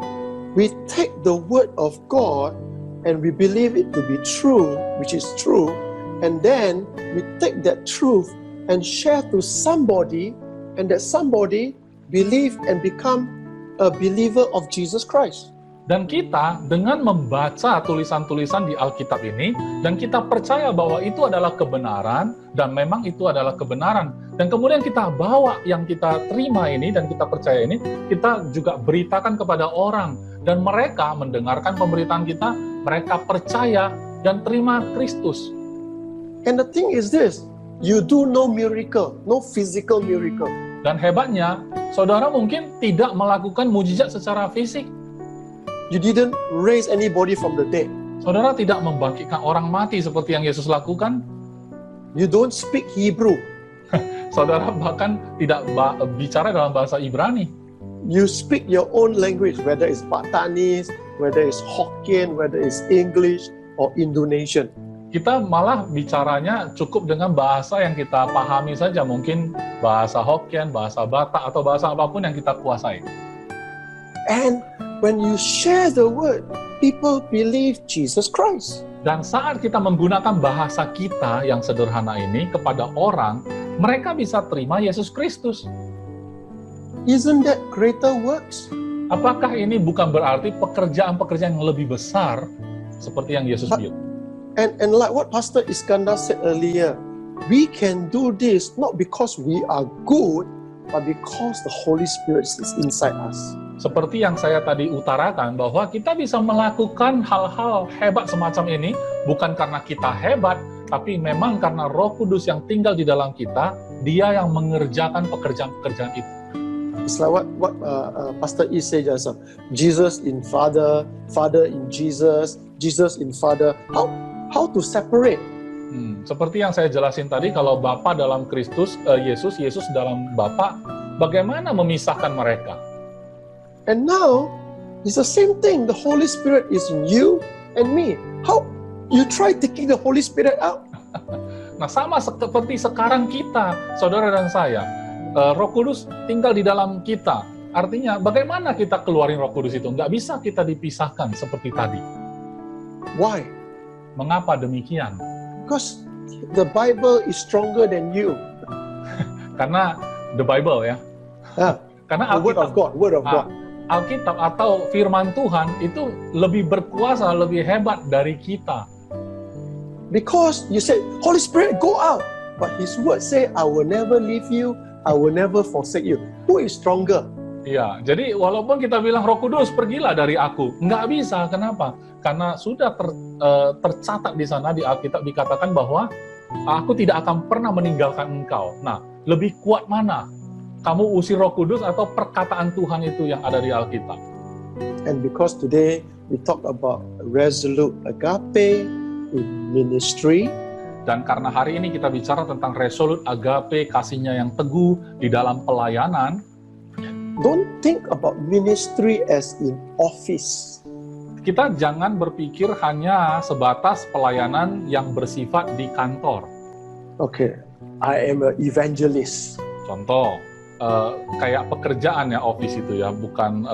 we take the word of God and we believe it to be true, which is true, and then we take that truth and share to somebody, and that somebody believe and become a believer of Jesus Christ. Dan kita dengan membaca tulisan-tulisan di Alkitab ini, dan kita percaya bahwa itu adalah kebenaran, dan memang itu adalah kebenaran. Dan kemudian kita bawa yang kita terima ini, dan kita percaya ini, kita juga beritakan kepada orang. Dan mereka mendengarkan pemberitaan kita, mereka percaya dan terima Kristus. And the thing is this, you do no miracle, no physical miracle. Dan hebatnya, saudara mungkin tidak melakukan mujizat secara fisik. You didn't raise anybody from the dead. Saudara tidak membangkitkan orang mati seperti yang Yesus lakukan. You don't speak Hebrew. Saudara bahkan tidak bicara dalam bahasa Ibrani. You speak your own language, whether it's Patani, whether it's Hokkien, whether it's English or Indonesian. Kita malah bicaranya cukup dengan bahasa yang kita pahami saja, mungkin bahasa Hokkien, bahasa Batak, atau bahasa apapun yang kita kuasai. And when you share the word, people believe Jesus Christ. Dan saat kita menggunakan bahasa kita yang sederhana ini kepada orang, mereka bisa terima Yesus Kristus. Isn't that greater works? Apakah ini bukan berarti pekerjaan-pekerjaan yang lebih besar seperti yang Yesus bilang? And like what Pastor Iskandar said earlier, we can do this not because we are good, but because the Holy Spirit is inside us. Seperti yang saya tadi utarakan, bahwa kita bisa melakukan hal-hal hebat semacam ini bukan karena kita hebat, tapi memang karena Roh Kudus yang tinggal di dalam kita, Dia yang mengerjakan pekerjaan-pekerjaan itu. It's like what Pastor E said just now. Jesus in Father, Father in Jesus, Jesus in Father. How to separate? Seperti yang saya jelasin tadi, kalau Bapa dalam Kristus, Yesus, Yesus dalam Bapa, bagaimana memisahkan mereka? And now, it's the same thing. The Holy Spirit is in you and me. How you try taking the Holy Spirit out? Nah, sama seperti sekarang kita, saudara dan saya, Roh Kudus tinggal di dalam kita. Artinya, bagaimana kita keluarin Roh Kudus itu? Nggak bisa kita dipisahkan seperti tadi. Why? Mengapa demikian? Because the Bible is stronger than you. Karena the Bible ya. Karena The word of God, word of God. Alkitab atau firman Tuhan itu lebih berkuasa, lebih hebat dari kita. Because you said, Holy Spirit, go out. But His word say, I will never leave you, I will never forsake you. Who is stronger? Iya, jadi walaupun kita bilang Roh Kudus pergilah dari aku, nggak bisa. Kenapa? Karena sudah tercatat di sana di Alkitab dikatakan bahwa aku tidak akan pernah meninggalkan engkau. Nah, lebih kuat mana? Kamu usir Roh Kudus atau perkataan Tuhan itu yang ada di Alkitab? And because today we talk about resolute agape in ministry, dan karena hari ini kita bicara tentang resolute agape, kasihnya yang teguh di dalam pelayanan, don't think about ministry as in office. kita jangan berpikir hanya sebatas pelayanan yang bersifat di kantor. Okay, I am an evangelist. Contoh, kayak pekerjaan ya, office itu ya, bukan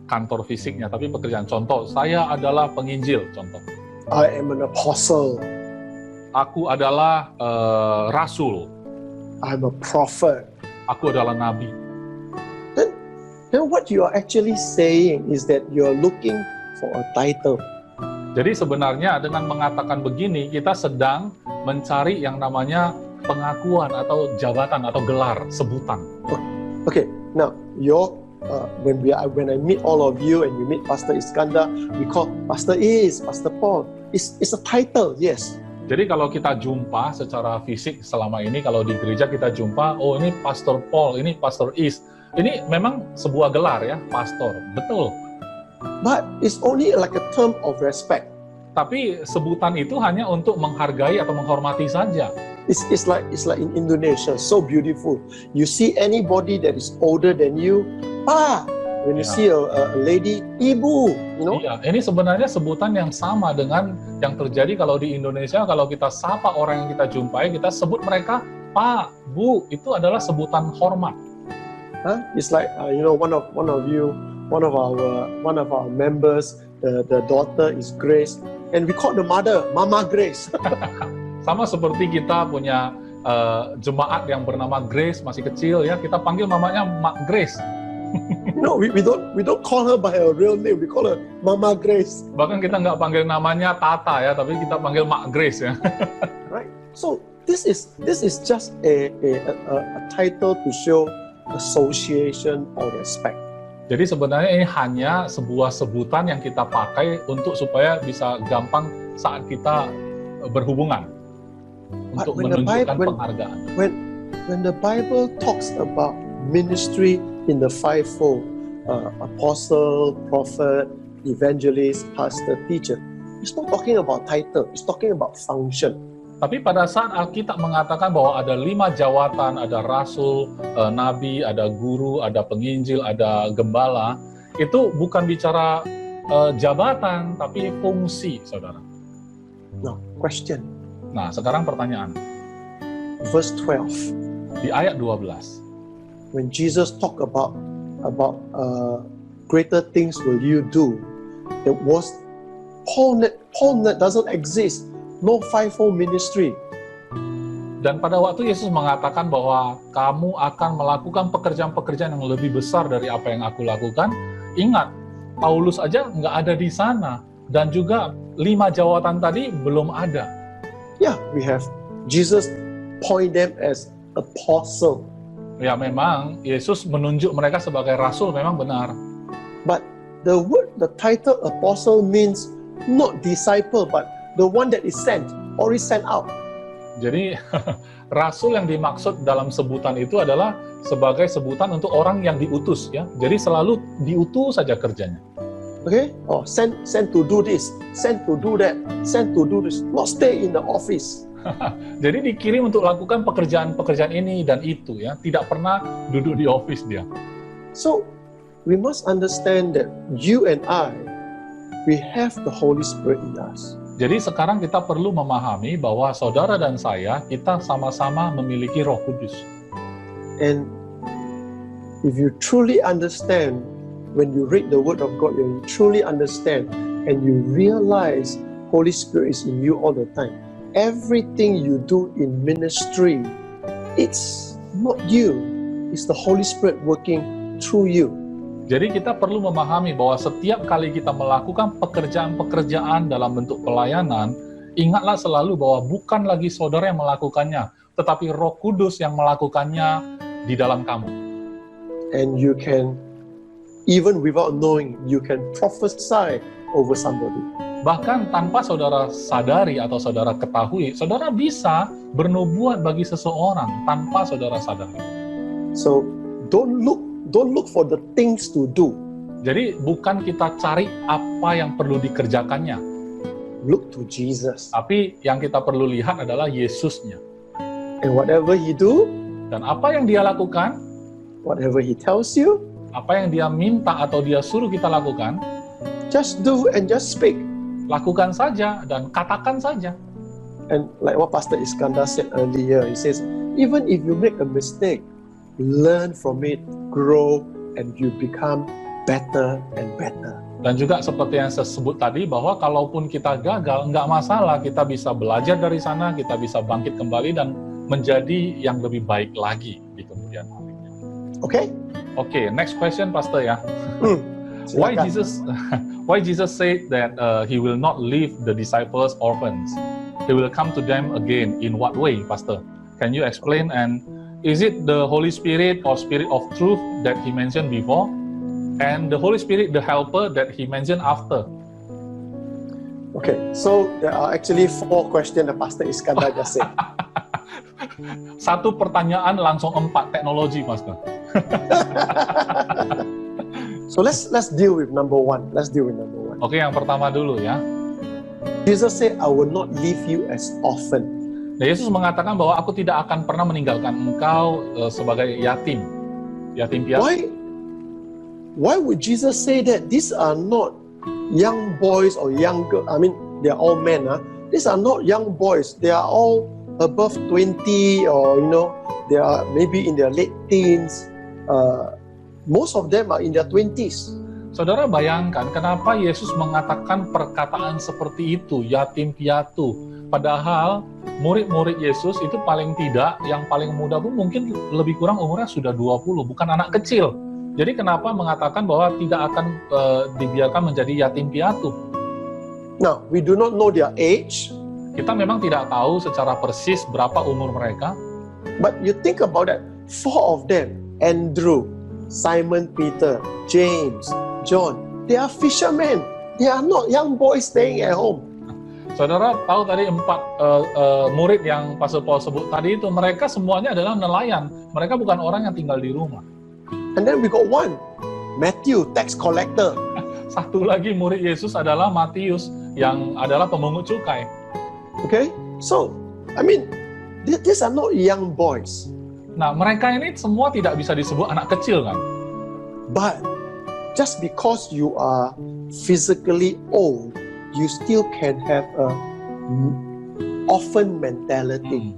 kantor fisiknya, tapi pekerjaan. Contoh, saya adalah penginjil, contoh. I am an apostle. Aku adalah rasul. I'm a prophet. Aku adalah nabi. Then what you are actually saying is that you are looking for a title. Jadi sebenarnya dengan mengatakan begini, kita sedang mencari yang namanya pengakuan atau jabatan atau gelar, sebutan. Okay, now when I meet all of you and you meet Pastor Iskandar, we call Pastor Is, Pastor Paul. It's a title, yes. Jadi kalau kita jumpa secara fisik selama ini, kalau di gereja kita jumpa, oh ini Pastor Paul, ini Pastor Is. Ini memang sebuah gelar ya, pastor, betul. But it's only like a term of respect. Tapi sebutan itu hanya untuk menghargai atau menghormati saja. It's like in Indonesia, so beautiful. You see anybody that is older than you, when you see a lady, ibu, you know. Iya, ini sebenarnya sebutan yang sama dengan yang terjadi kalau di Indonesia, kalau kita sapa orang yang kita jumpai, kita sebut mereka Pak, Bu, itu adalah sebutan hormat. It's like one of our members, the daughter is Grace, and we call the mother Mama Grace. Sama seperti kita punya jemaat yang bernama Grace, masih kecil ya, kita panggil mamanya Mak Grace. No, we don't call her by her real name, we call her Mama Grace. Bahkan kita nggak panggil namanya Tata ya, tapi kita panggil Mak Grace ya. Right. So this is just a title to show association or respect. Jadi sebenarnya ini hanya sebuah sebutan yang kita pakai untuk supaya bisa gampang saat kita berhubungan. Untuk menunjukkan penghargaan. When the Bible talks about ministry in the fivefold, apostle, prophet, evangelist, pastor, teacher, it's not talking about title, it's talking about function. Tapi pada saat Alkitab mengatakan bahwa ada 5 jawatan, ada rasul, nabi, ada guru, ada penginjil, ada gembala, itu bukan bicara jabatan, tapi fungsi, saudara. Now, question. Nah, sekarang pertanyaan. Verse 12. Di ayat 12. When Jesus talked about greater things will you do, it was Paul doesn't exist. No fivefold ministry. Dan pada waktu Yesus mengatakan bahwa kamu akan melakukan pekerjaan-pekerjaan yang lebih besar dari apa yang aku lakukan, ingat, Paulus aja nggak ada di sana. Dan juga 5 jawatan tadi belum ada. Yeah, we have Jesus point them as apostle. Ya memang Yesus menunjuk mereka sebagai rasul, memang benar. But the title apostle means not disciple, but the one that is sent, or is sent out. Jadi rasul yang dimaksud dalam sebutan itu adalah sebagai sebutan untuk orang yang diutus ya. Jadi selalu diutus saja kerjanya. Okay? Oh, sent to do this, sent to do that, sent to do this. Not stay in the office. Jadi dikirim untuk lakukan pekerjaan-pekerjaan ini dan itu ya. Tidak pernah duduk di office dia. So, we must understand that you and I, we have the Holy Spirit in us. Jadi sekarang kita perlu memahami bahwa saudara dan saya, kita sama-sama memiliki Roh Kudus. And if you truly understand, when you read the Word of God, you truly understand and you realize Holy Spirit is in you all the time, everything you do in ministry, it's not you, it's the Holy Spirit working through you. Jadi kita perlu memahami bahwa setiap kali kita melakukan pekerjaan-pekerjaan dalam bentuk pelayanan, ingatlah selalu bahwa bukan lagi saudara yang melakukannya, tetapi Roh Kudus yang melakukannya di dalam kamu. And you can, even without knowing, you can prophesy over somebody. Bahkan tanpa saudara sadari atau saudara ketahui, saudara bisa bernubuat bagi seseorang tanpa saudara sadari. So don't look for the things to do. Jadi bukan kita cari apa yang perlu dikerjakannya, Look to Jesus. tapi yang kita perlu lihat adalah Yesusnya. And whatever He do, Dan apa yang dia lakukan, whatever He tells you, apa yang dia minta atau dia suruh kita lakukan, just do and just speak. lakukan saja dan katakan saja. And like what Pastor Iskandar said earlier, he says, even if you make a mistake, learn from it, grow, and you become better and better. Dan juga seperti yang saya sebut tadi, bahwa kalaupun kita gagal, nggak masalah, kita bisa belajar dari sana, kita bisa bangkit kembali dan menjadi yang lebih baik lagi di kemudian hari. Okay? Oke, next question, Pastor ya. Why Jesus said that He will not leave the disciples orphans? He will come to them again. In what way, Pastor? Can you explain? And is it the Holy Spirit or Spirit of Truth that He mentioned before? And the Holy Spirit, the helper that He mentioned after? Okay, so there are actually 4 questions that Pastor Iskandar just said. Satu pertanyaan langsung 4 teknologi, Pastor. So let's deal with number 1. Let's deal with number 1. Oke, yang pertama dulu ya. Jesus said, I will not leave you as orphan. Nah, Yesus mengatakan bahwa aku tidak akan pernah meninggalkan engkau sebagai yatim piatu. Why would Jesus say that? These are not young boys or young girls. I mean, they are all men. These are not young boys. They are all above 20 or, they are maybe in their late teens. Most of them are in their 20s. Saudara bayangkan kenapa Yesus mengatakan perkataan seperti itu, yatim piatu. Padahal murid-murid Yesus itu paling tidak, yang paling muda pun mungkin lebih kurang umurnya sudah 20, bukan anak kecil. Jadi kenapa mengatakan bahwa tidak akan dibiarkan menjadi yatim piatu? Now, we do not know their age. Kita memang tidak tahu secara persis berapa umur mereka. But you think about that, 4 of them, Andrew, Simon Peter, James, John, they are fishermen. They are not young boys staying at home. Saudara tahu tadi 4 murid yang Pastor Paul sebut tadi itu, mereka semuanya adalah nelayan. Mereka bukan orang yang tinggal di rumah. And then we got 1, Matthew, tax collector. Satu lagi murid Yesus adalah Matius, yang adalah pemungut cukai. Okay? So, I mean, these are not young boys. Nah, mereka ini semua tidak bisa disebut anak kecil kan? But just because you are physically old, you still can have a orphan mentality.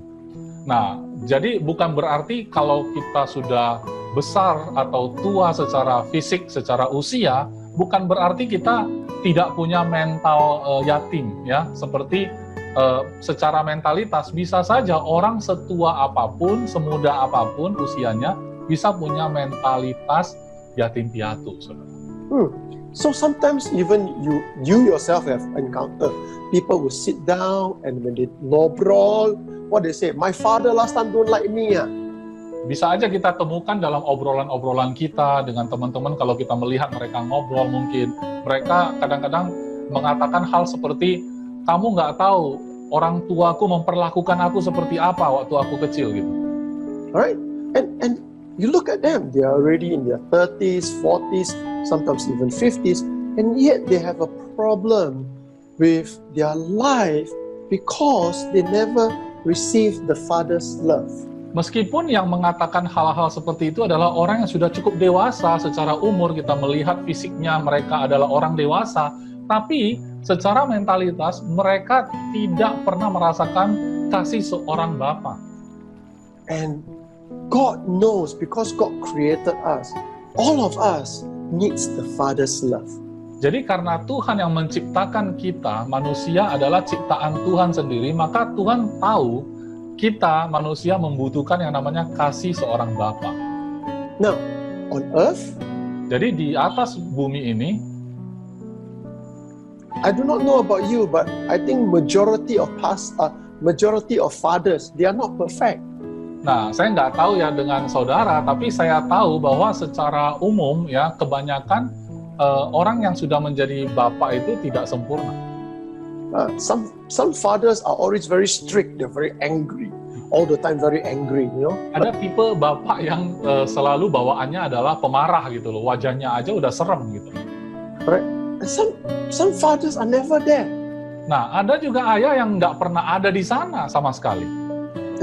Nah, jadi bukan berarti kalau kita sudah besar atau tua secara fisik, secara usia, bukan berarti kita tidak punya mental yatim, ya. Seperti secara mentalitas, bisa saja orang setua apapun, semuda apapun usianya, bisa punya mentalitas yatim piatu, saudara. So sometimes even you yourself have encountered people who sit down and when they ngobrol, what they say, my father last time don't like me. Bisa aja kita temukan dalam obrolan-obrolan kita dengan teman-teman, kalau kita melihat mereka ngobrol, mungkin mereka kadang-kadang mengatakan hal seperti, kamu nggak tahu orang tuaku memperlakukan aku seperti apa waktu aku kecil gitu. Right? And you look at them, they are already in their 30s, 40s, sometimes even 50s, and yet they have a problem with their life because they never received the Father's love. Meskipun yang mengatakan hal-hal seperti itu adalah orang yang sudah cukup dewasa secara umur, kita melihat fisiknya mereka adalah orang dewasa, tapi secara mentalitas mereka tidak pernah merasakan kasih seorang bapa. And God knows, because God created us, all of us needs the Father's love. Jadi karena Tuhan yang menciptakan kita, manusia adalah ciptaan Tuhan sendiri, maka Tuhan tahu kita manusia membutuhkan yang namanya kasih seorang bapa. Now, on earth, Jadi di atas bumi ini, I do not know about you, but I think majority of fathers, they are not perfect. nah saya nggak tahu ya dengan saudara, tapi saya tahu bahwa secara umum ya kebanyakan orang yang sudah menjadi bapak itu tidak sempurna. Some fathers are always very strict, they're very angry, all the time very angry, you know. Ada tipe bapak yang selalu bawaannya adalah pemarah gitu loh, wajahnya aja udah serem gitu. Right? And some fathers are never there. Nah, ada juga ayah yang nggak pernah ada di sana sama sekali.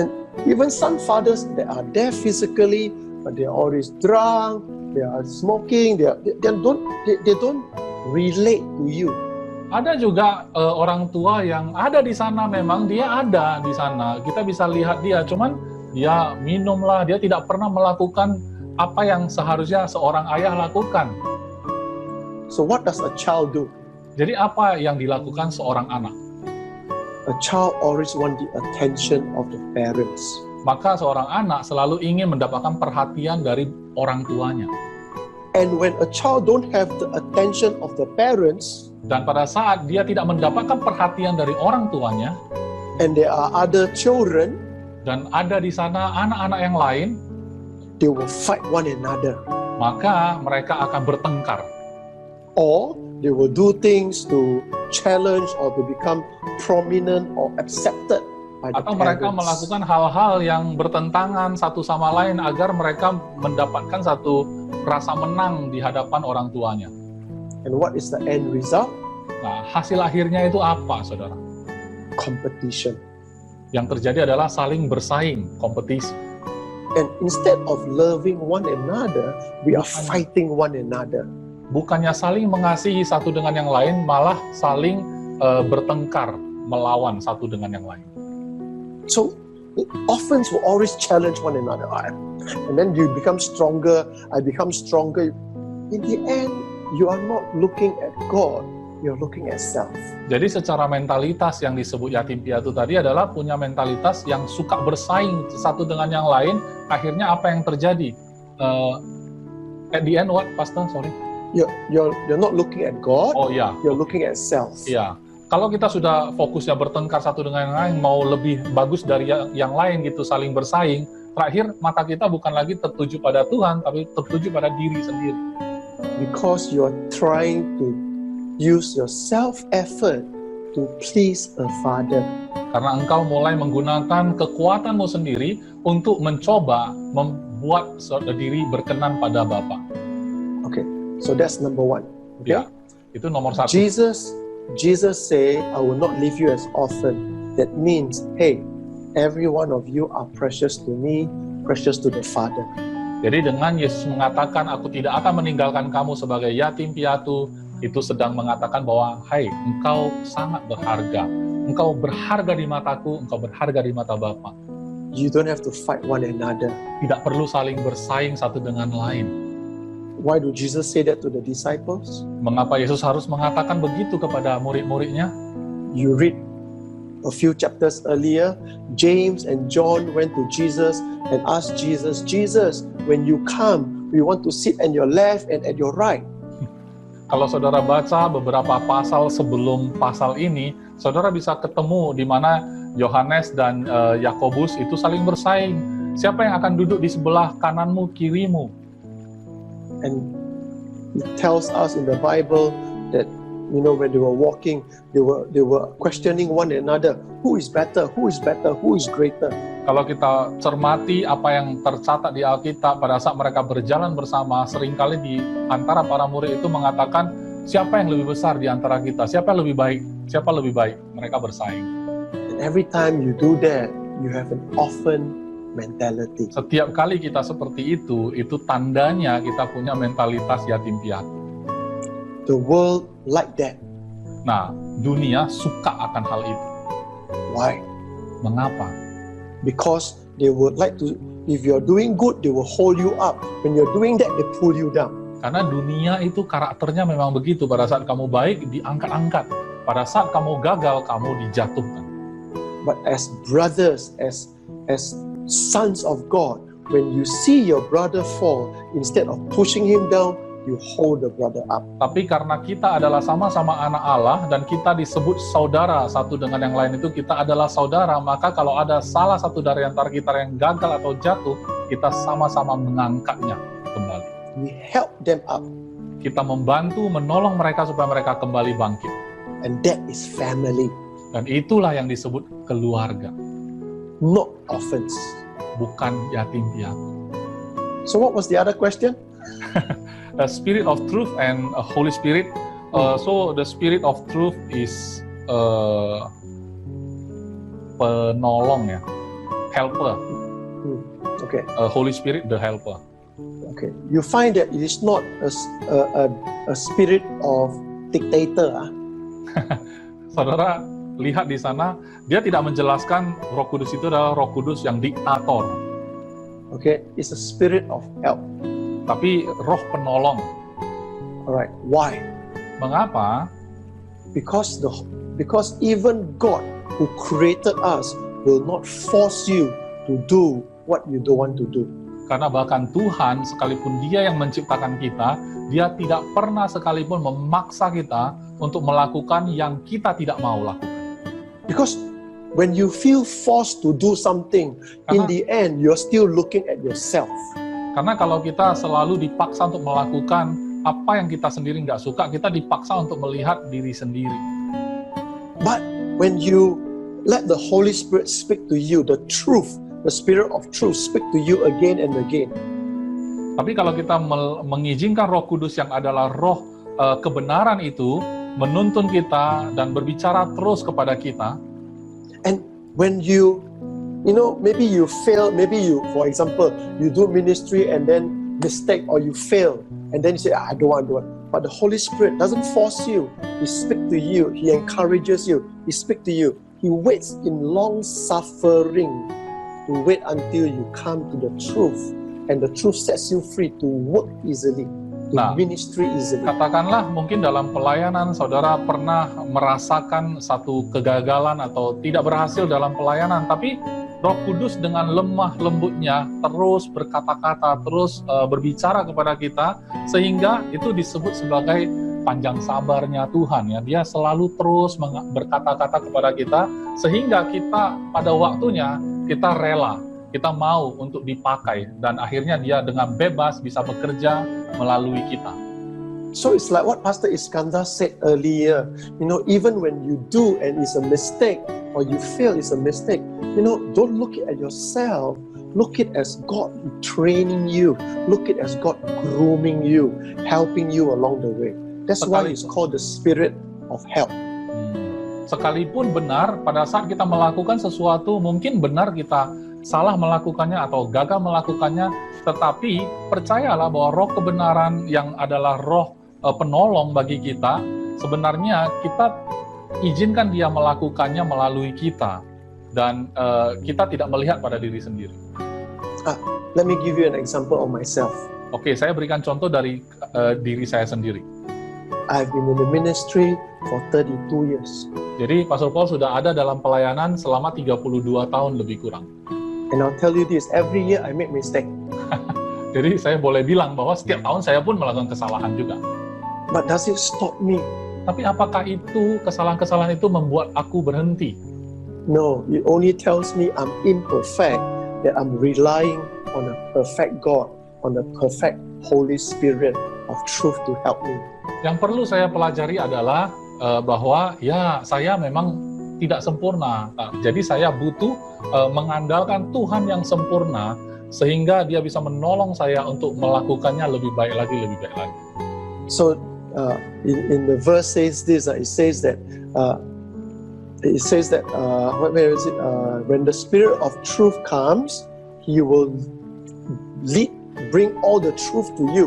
And even some fathers, they are there physically, but they are always drunk, they are smoking, they don't relate to you. Ada juga orang tua yang ada di sana, memang dia ada di sana. Kita bisa lihat dia, cuman dia minum lah, dia tidak pernah melakukan apa yang seharusnya seorang ayah lakukan. So what does a child do? Jadi apa yang dilakukan seorang anak? A child always want the attention of the parents. Maka seorang anak selalu ingin mendapatkan perhatian dari orang tuanya. And when a child don't have the attention of the parents, Dan pada saat dia tidak mendapatkan perhatian dari orang tuanya, and there are other children, dan ada di sana anak-anak yang lain, they will fight one another. maka mereka akan bertengkar. Or they will do things to challenge or to become prominent or accepted by the Atau mereka parents. melakukan hal-hal yang bertentangan satu sama lain agar mereka mendapatkan satu rasa menang di hadapan orang tuanya. And what is the end result? Nah, hasil akhirnya itu apa, saudara? Competition. Yang terjadi adalah saling bersaing, kompetisi. And instead of loving one another, we are fighting one another. Bukannya saling mengasihi satu dengan yang lain, malah saling bertengkar, melawan satu dengan yang lain. So orphans will always challenge one another. And then you become stronger, I become stronger. In the end, you are not looking at God, you're looking at self. Jadi secara mentalitas yang disebut yatim piatu tadi adalah punya mentalitas yang suka bersaing satu dengan yang lain. Akhirnya apa yang terjadi? At the end what, Pastor? Sorry. You're not looking at God, Oh iya. you're looking at self. Iya. Kalau kita sudah fokusnya bertengkar satu dengan yang lain, mau lebih bagus dari yang lain gitu, saling bersaing, terakhir mata kita bukan lagi tertuju pada Tuhan, tapi tertuju pada diri sendiri. Because you are trying to use your self-effort to please a father. Karena engkau mulai menggunakan kekuatanmu sendiri untuk mencoba membuat diri berkenan pada Bapa. Okay, so that's number one. Okay? Ya, itu nomor satu. Jesus say, I will not leave you as orphan. That means, hey, every one of you are precious to me, precious to the Father. Jadi dengan Yesus mengatakan, aku tidak akan meninggalkan kamu sebagai yatim piatu, itu sedang mengatakan bahwa, hai, engkau sangat berharga. Engkau berharga di mataku, engkau berharga di mata Bapa. You don't have to fight one another. Tidak perlu saling bersaing satu dengan lain. Why do Jesus say that to the disciples? Mengapa Yesus harus mengatakan begitu kepada murid-muridnya? You read a few chapters earlier, James and John went to Jesus and asked Jesus, Jesus, when you come, we want to sit at your left and at your right. Kalau saudara baca beberapa pasal sebelum pasal ini, saudara bisa ketemu di mana Yohanes dan Yakobus itu saling bersaing. Siapa yang akan duduk di sebelah kananmu, kirimu? And it tells us in the Bible that, you know, when they were walking, they were questioning one another. Who is better? Who is better? Who is greater? Kalau kita cermati apa yang tercatat di Alkitab pada saat mereka berjalan bersama, seringkali di antara para murid itu mengatakan, siapa yang lebih besar di antara kita? Siapa yang lebih baik? Siapa lebih baik? Mereka bersaing. And every time you do that, you have an orphan mentality. Setiap kali kita seperti itu tandanya kita punya mentalitas yatim piatu. The world like that. Nah, dunia suka akan hal itu. Why? Mengapa? Because they would like to, if you're doing good, they will hold you up. When you're doing that, they pull you down. Karena dunia itu karakternya memang begitu. Pada saat kamu baik, diangkat-angkat. Pada saat kamu gagal, kamu dijatuhkan. But as brothers, as sons of God, when you see your brother fall, instead of pushing him down, you hold the brother up. Tapi karena kita adalah sama-sama anak Allah dan kita disebut saudara satu dengan yang lain, itu kita adalah saudara, maka kalau ada salah satu dari antara kita yang gagal atau jatuh, kita sama-sama mengangkatnya kembali. We help them up, Kita membantu, menolong mereka supaya mereka kembali bangkit. and that is family, Dan itulah yang disebut keluarga, not orphans. bukan yatim piatu. So what was the other question? A spirit of truth and a Holy Spirit. So the spirit of truth is penolong ya, helper. Okay, Holy Spirit the helper. okay. You find that it is not a spirit of dictator. Saudara lihat di sana, dia tidak menjelaskan Roh Kudus itu adalah Roh Kudus yang diktator, Okay, it's a spirit of help. tapi Roh penolong. Alright, why? Mengapa? Because even God who created us will not force you to do what you don't want to do. Karena bahkan Tuhan, sekalipun Dia yang menciptakan kita, Dia tidak pernah sekalipun memaksa kita untuk melakukan yang kita tidak mau lakukan. Because when you feel forced to do something, in Karena- the end you're still looking at yourself. Karena kalau kita selalu dipaksa untuk melakukan apa yang kita sendiri nggak suka, kita dipaksa untuk melihat diri sendiri. But when you let the Holy Spirit speak to you, the truth, the Spirit of truth speak to you again and again, Tapi kalau kita mengizinkan Roh Kudus yang adalah Roh kebenaran itu menuntun kita dan berbicara terus kepada kita, and when maybe you fail, maybe you, for example, you do ministry and then mistake or you fail, and then you say, I don't want. But the Holy Spirit doesn't force you. He speaks to you. He encourages you. He speaks to you. He waits in long suffering to wait until you come to the truth, and the truth sets you free to work easily, to Nah, ministry easily. katakanlah mungkin dalam pelayanan saudara pernah merasakan satu kegagalan atau tidak berhasil dalam pelayanan, tapi Roh Kudus dengan lemah lembutnya terus berkata-kata, terus berbicara kepada kita, sehingga itu disebut sebagai panjang sabarnya Tuhan ya. Dia selalu terus berkata-kata kepada kita, sehingga kita pada waktunya kita rela, kita mau untuk dipakai, dan akhirnya Dia dengan bebas bisa bekerja melalui kita. So it's like what Pastor Iskandar said earlier, even when you do and it's a mistake, or you feel it's a mistake, don't look at yourself, look it as God training you, look it as God grooming you, helping you along the way. That's why it's called the spirit of help. Sekalipun benar, pada saat kita melakukan sesuatu, mungkin benar kita salah melakukannya atau gagal melakukannya, tetapi percayalah bahwa Roh kebenaran yang adalah Roh penolong bagi kita, sebenarnya kita izinkan Dia melakukannya melalui kita, dan kita tidak melihat pada diri sendiri. Let me give you an example of myself. Oke, saya berikan contoh dari diri saya sendiri. I've been in the ministry for 32 years. Jadi Pastor Paul sudah ada dalam pelayanan selama 32 tahun lebih kurang. And I'll tell you this, every year I make mistake. Jadi saya boleh bilang bahwa setiap tahun saya pun melakukan kesalahan juga. But does it stop me? Tapi apakah itu kesalahan-kesalahan itu membuat aku berhenti? No, it only tells me I'm imperfect, that I'm relying on a perfect God, on the perfect Holy Spirit of truth to help me. Yang perlu saya pelajari adalah bahwa ya saya memang tidak sempurna. Jadi saya butuh mengandalkan Tuhan yang sempurna, sehingga Dia bisa menolong saya untuk melakukannya lebih baik lagi. So in the verse says this, it says that where is it? When the Spirit of truth comes, He will bring all the truth to you.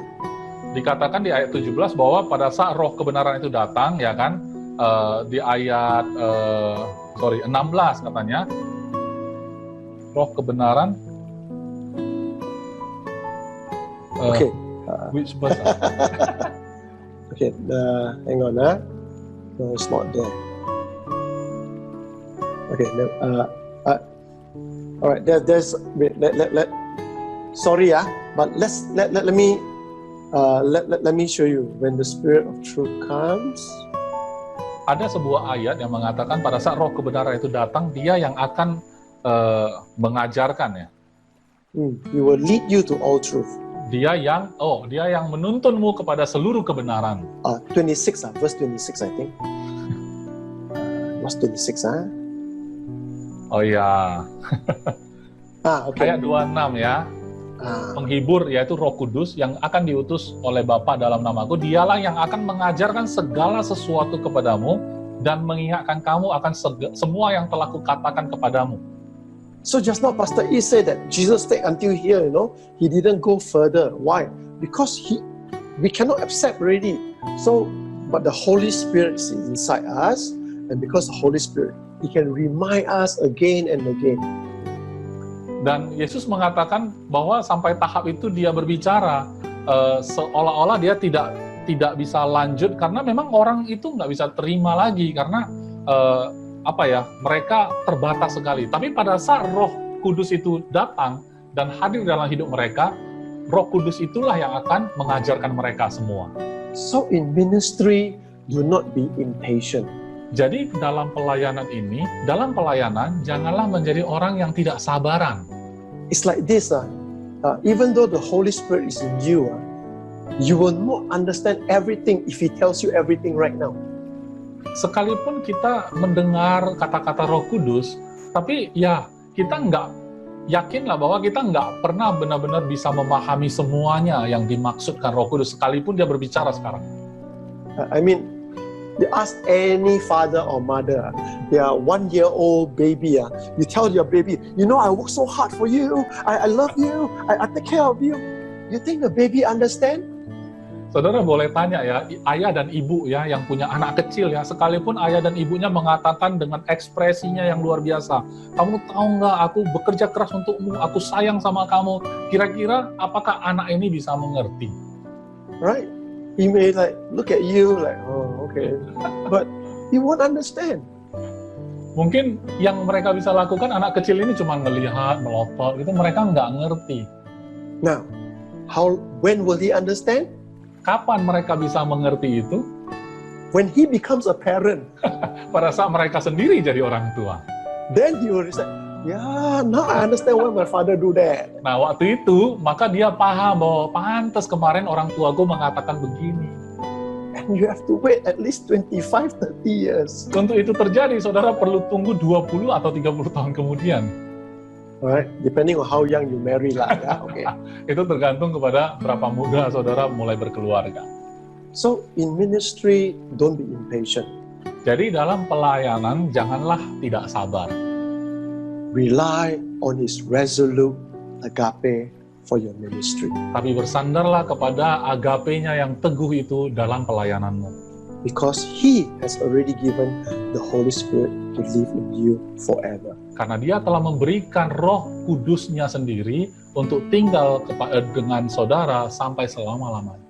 Dikatakan di ayat 17 bahwa pada saat Roh kebenaran itu datang, ya kan, di ayat 16 katanya, Roh kebenaran. Okay, Which verse? Okay, hang on. No, it's not there. Okay, no, all right. There's wait, let sorry, but let me show you. When the Spirit of truth comes, Ada sebuah ayat yang mengatakan pada saat roh kebenaran itu datang, dia yang akan mengajarkan ya. He will lead you to all truth. Dia yang menuntunmu kepada seluruh kebenaran. 26, verse 26, I think. Verse 26, Oh ya. okay. Ayat 26 ya. Penghibur yaitu Roh Kudus yang akan diutus oleh Bapa dalam namaku, dialah yang akan mengajarkan segala sesuatu kepadamu dan mengingatkan kamu akan semua yang telah kukatakan kepadamu. So just now Pastor E said that Jesus stayed until here, he didn't go further. Why? Because we cannot accept already. So, but the Holy Spirit is inside us, and because the Holy Spirit, He can remind us again and again. Dan Yesus mengatakan bahwa sampai tahap itu dia berbicara seolah-olah dia tidak bisa lanjut karena memang orang itu nggak bisa terima lagi karena mereka terbatas sekali. Tapi pada saat Roh Kudus itu datang dan hadir dalam hidup mereka, Roh Kudus itulah yang akan mengajarkan mereka semua. So in ministry, do not be impatient. Jadi dalam pelayanan janganlah menjadi orang yang tidak sabaran. It's like this, even though the Holy Spirit is in you, you will not understand everything if He tells you everything right now. Sekalipun kita mendengar kata-kata Roh Kudus, tapi ya kita nggak yakinlah bahwa kita nggak pernah benar-benar bisa memahami semuanya yang dimaksudkan Roh Kudus, sekalipun dia berbicara sekarang. You ask any father or mother, their 1-year-old baby, you tell your baby, I work so hard for you, I love you, I take care of you. You think the baby understand? Saudara boleh tanya ya, ayah dan ibu ya yang punya anak kecil ya, sekalipun ayah dan ibunya mengatakan dengan ekspresinya yang luar biasa, kamu tahu nggak, aku bekerja keras untukmu, aku sayang sama kamu, kira-kira apakah anak ini bisa mengerti? Right? He may look at you like, oh, okay, but he won't understand. Mungkin yang mereka bisa lakukan anak kecil ini cuma ngelihat, melotot, itu mereka nggak ngerti. Now, when will he understand? Kapan mereka bisa mengerti itu? When he becomes a parent. Pada saat mereka sendiri jadi orang tua. Then he will say, now I understand why my father do that. Nah, waktu itu, maka dia paham bahwa pantas kemarin orang tuaku mengatakan begini. And you have to wait at least 25-30 years. Untuk itu terjadi, saudara perlu tunggu 20 atau 30 tahun kemudian. Alright, depending on how young you marry lah. Okay. Itu tergantung kepada berapa muda saudara mulai berkeluarga. So, in ministry, don't be impatient. Jadi dalam pelayanan, janganlah tidak sabar. Rely on His resolute agape for your ministry. Tapi bersandarlah kepada agape-nya yang teguh itu dalam pelayananmu. Because He has already given the Holy Spirit to live in you forever. Karena Dia telah memberikan Roh Kudus-Nya sendiri untuk tinggal dengan saudara sampai selama-lamanya.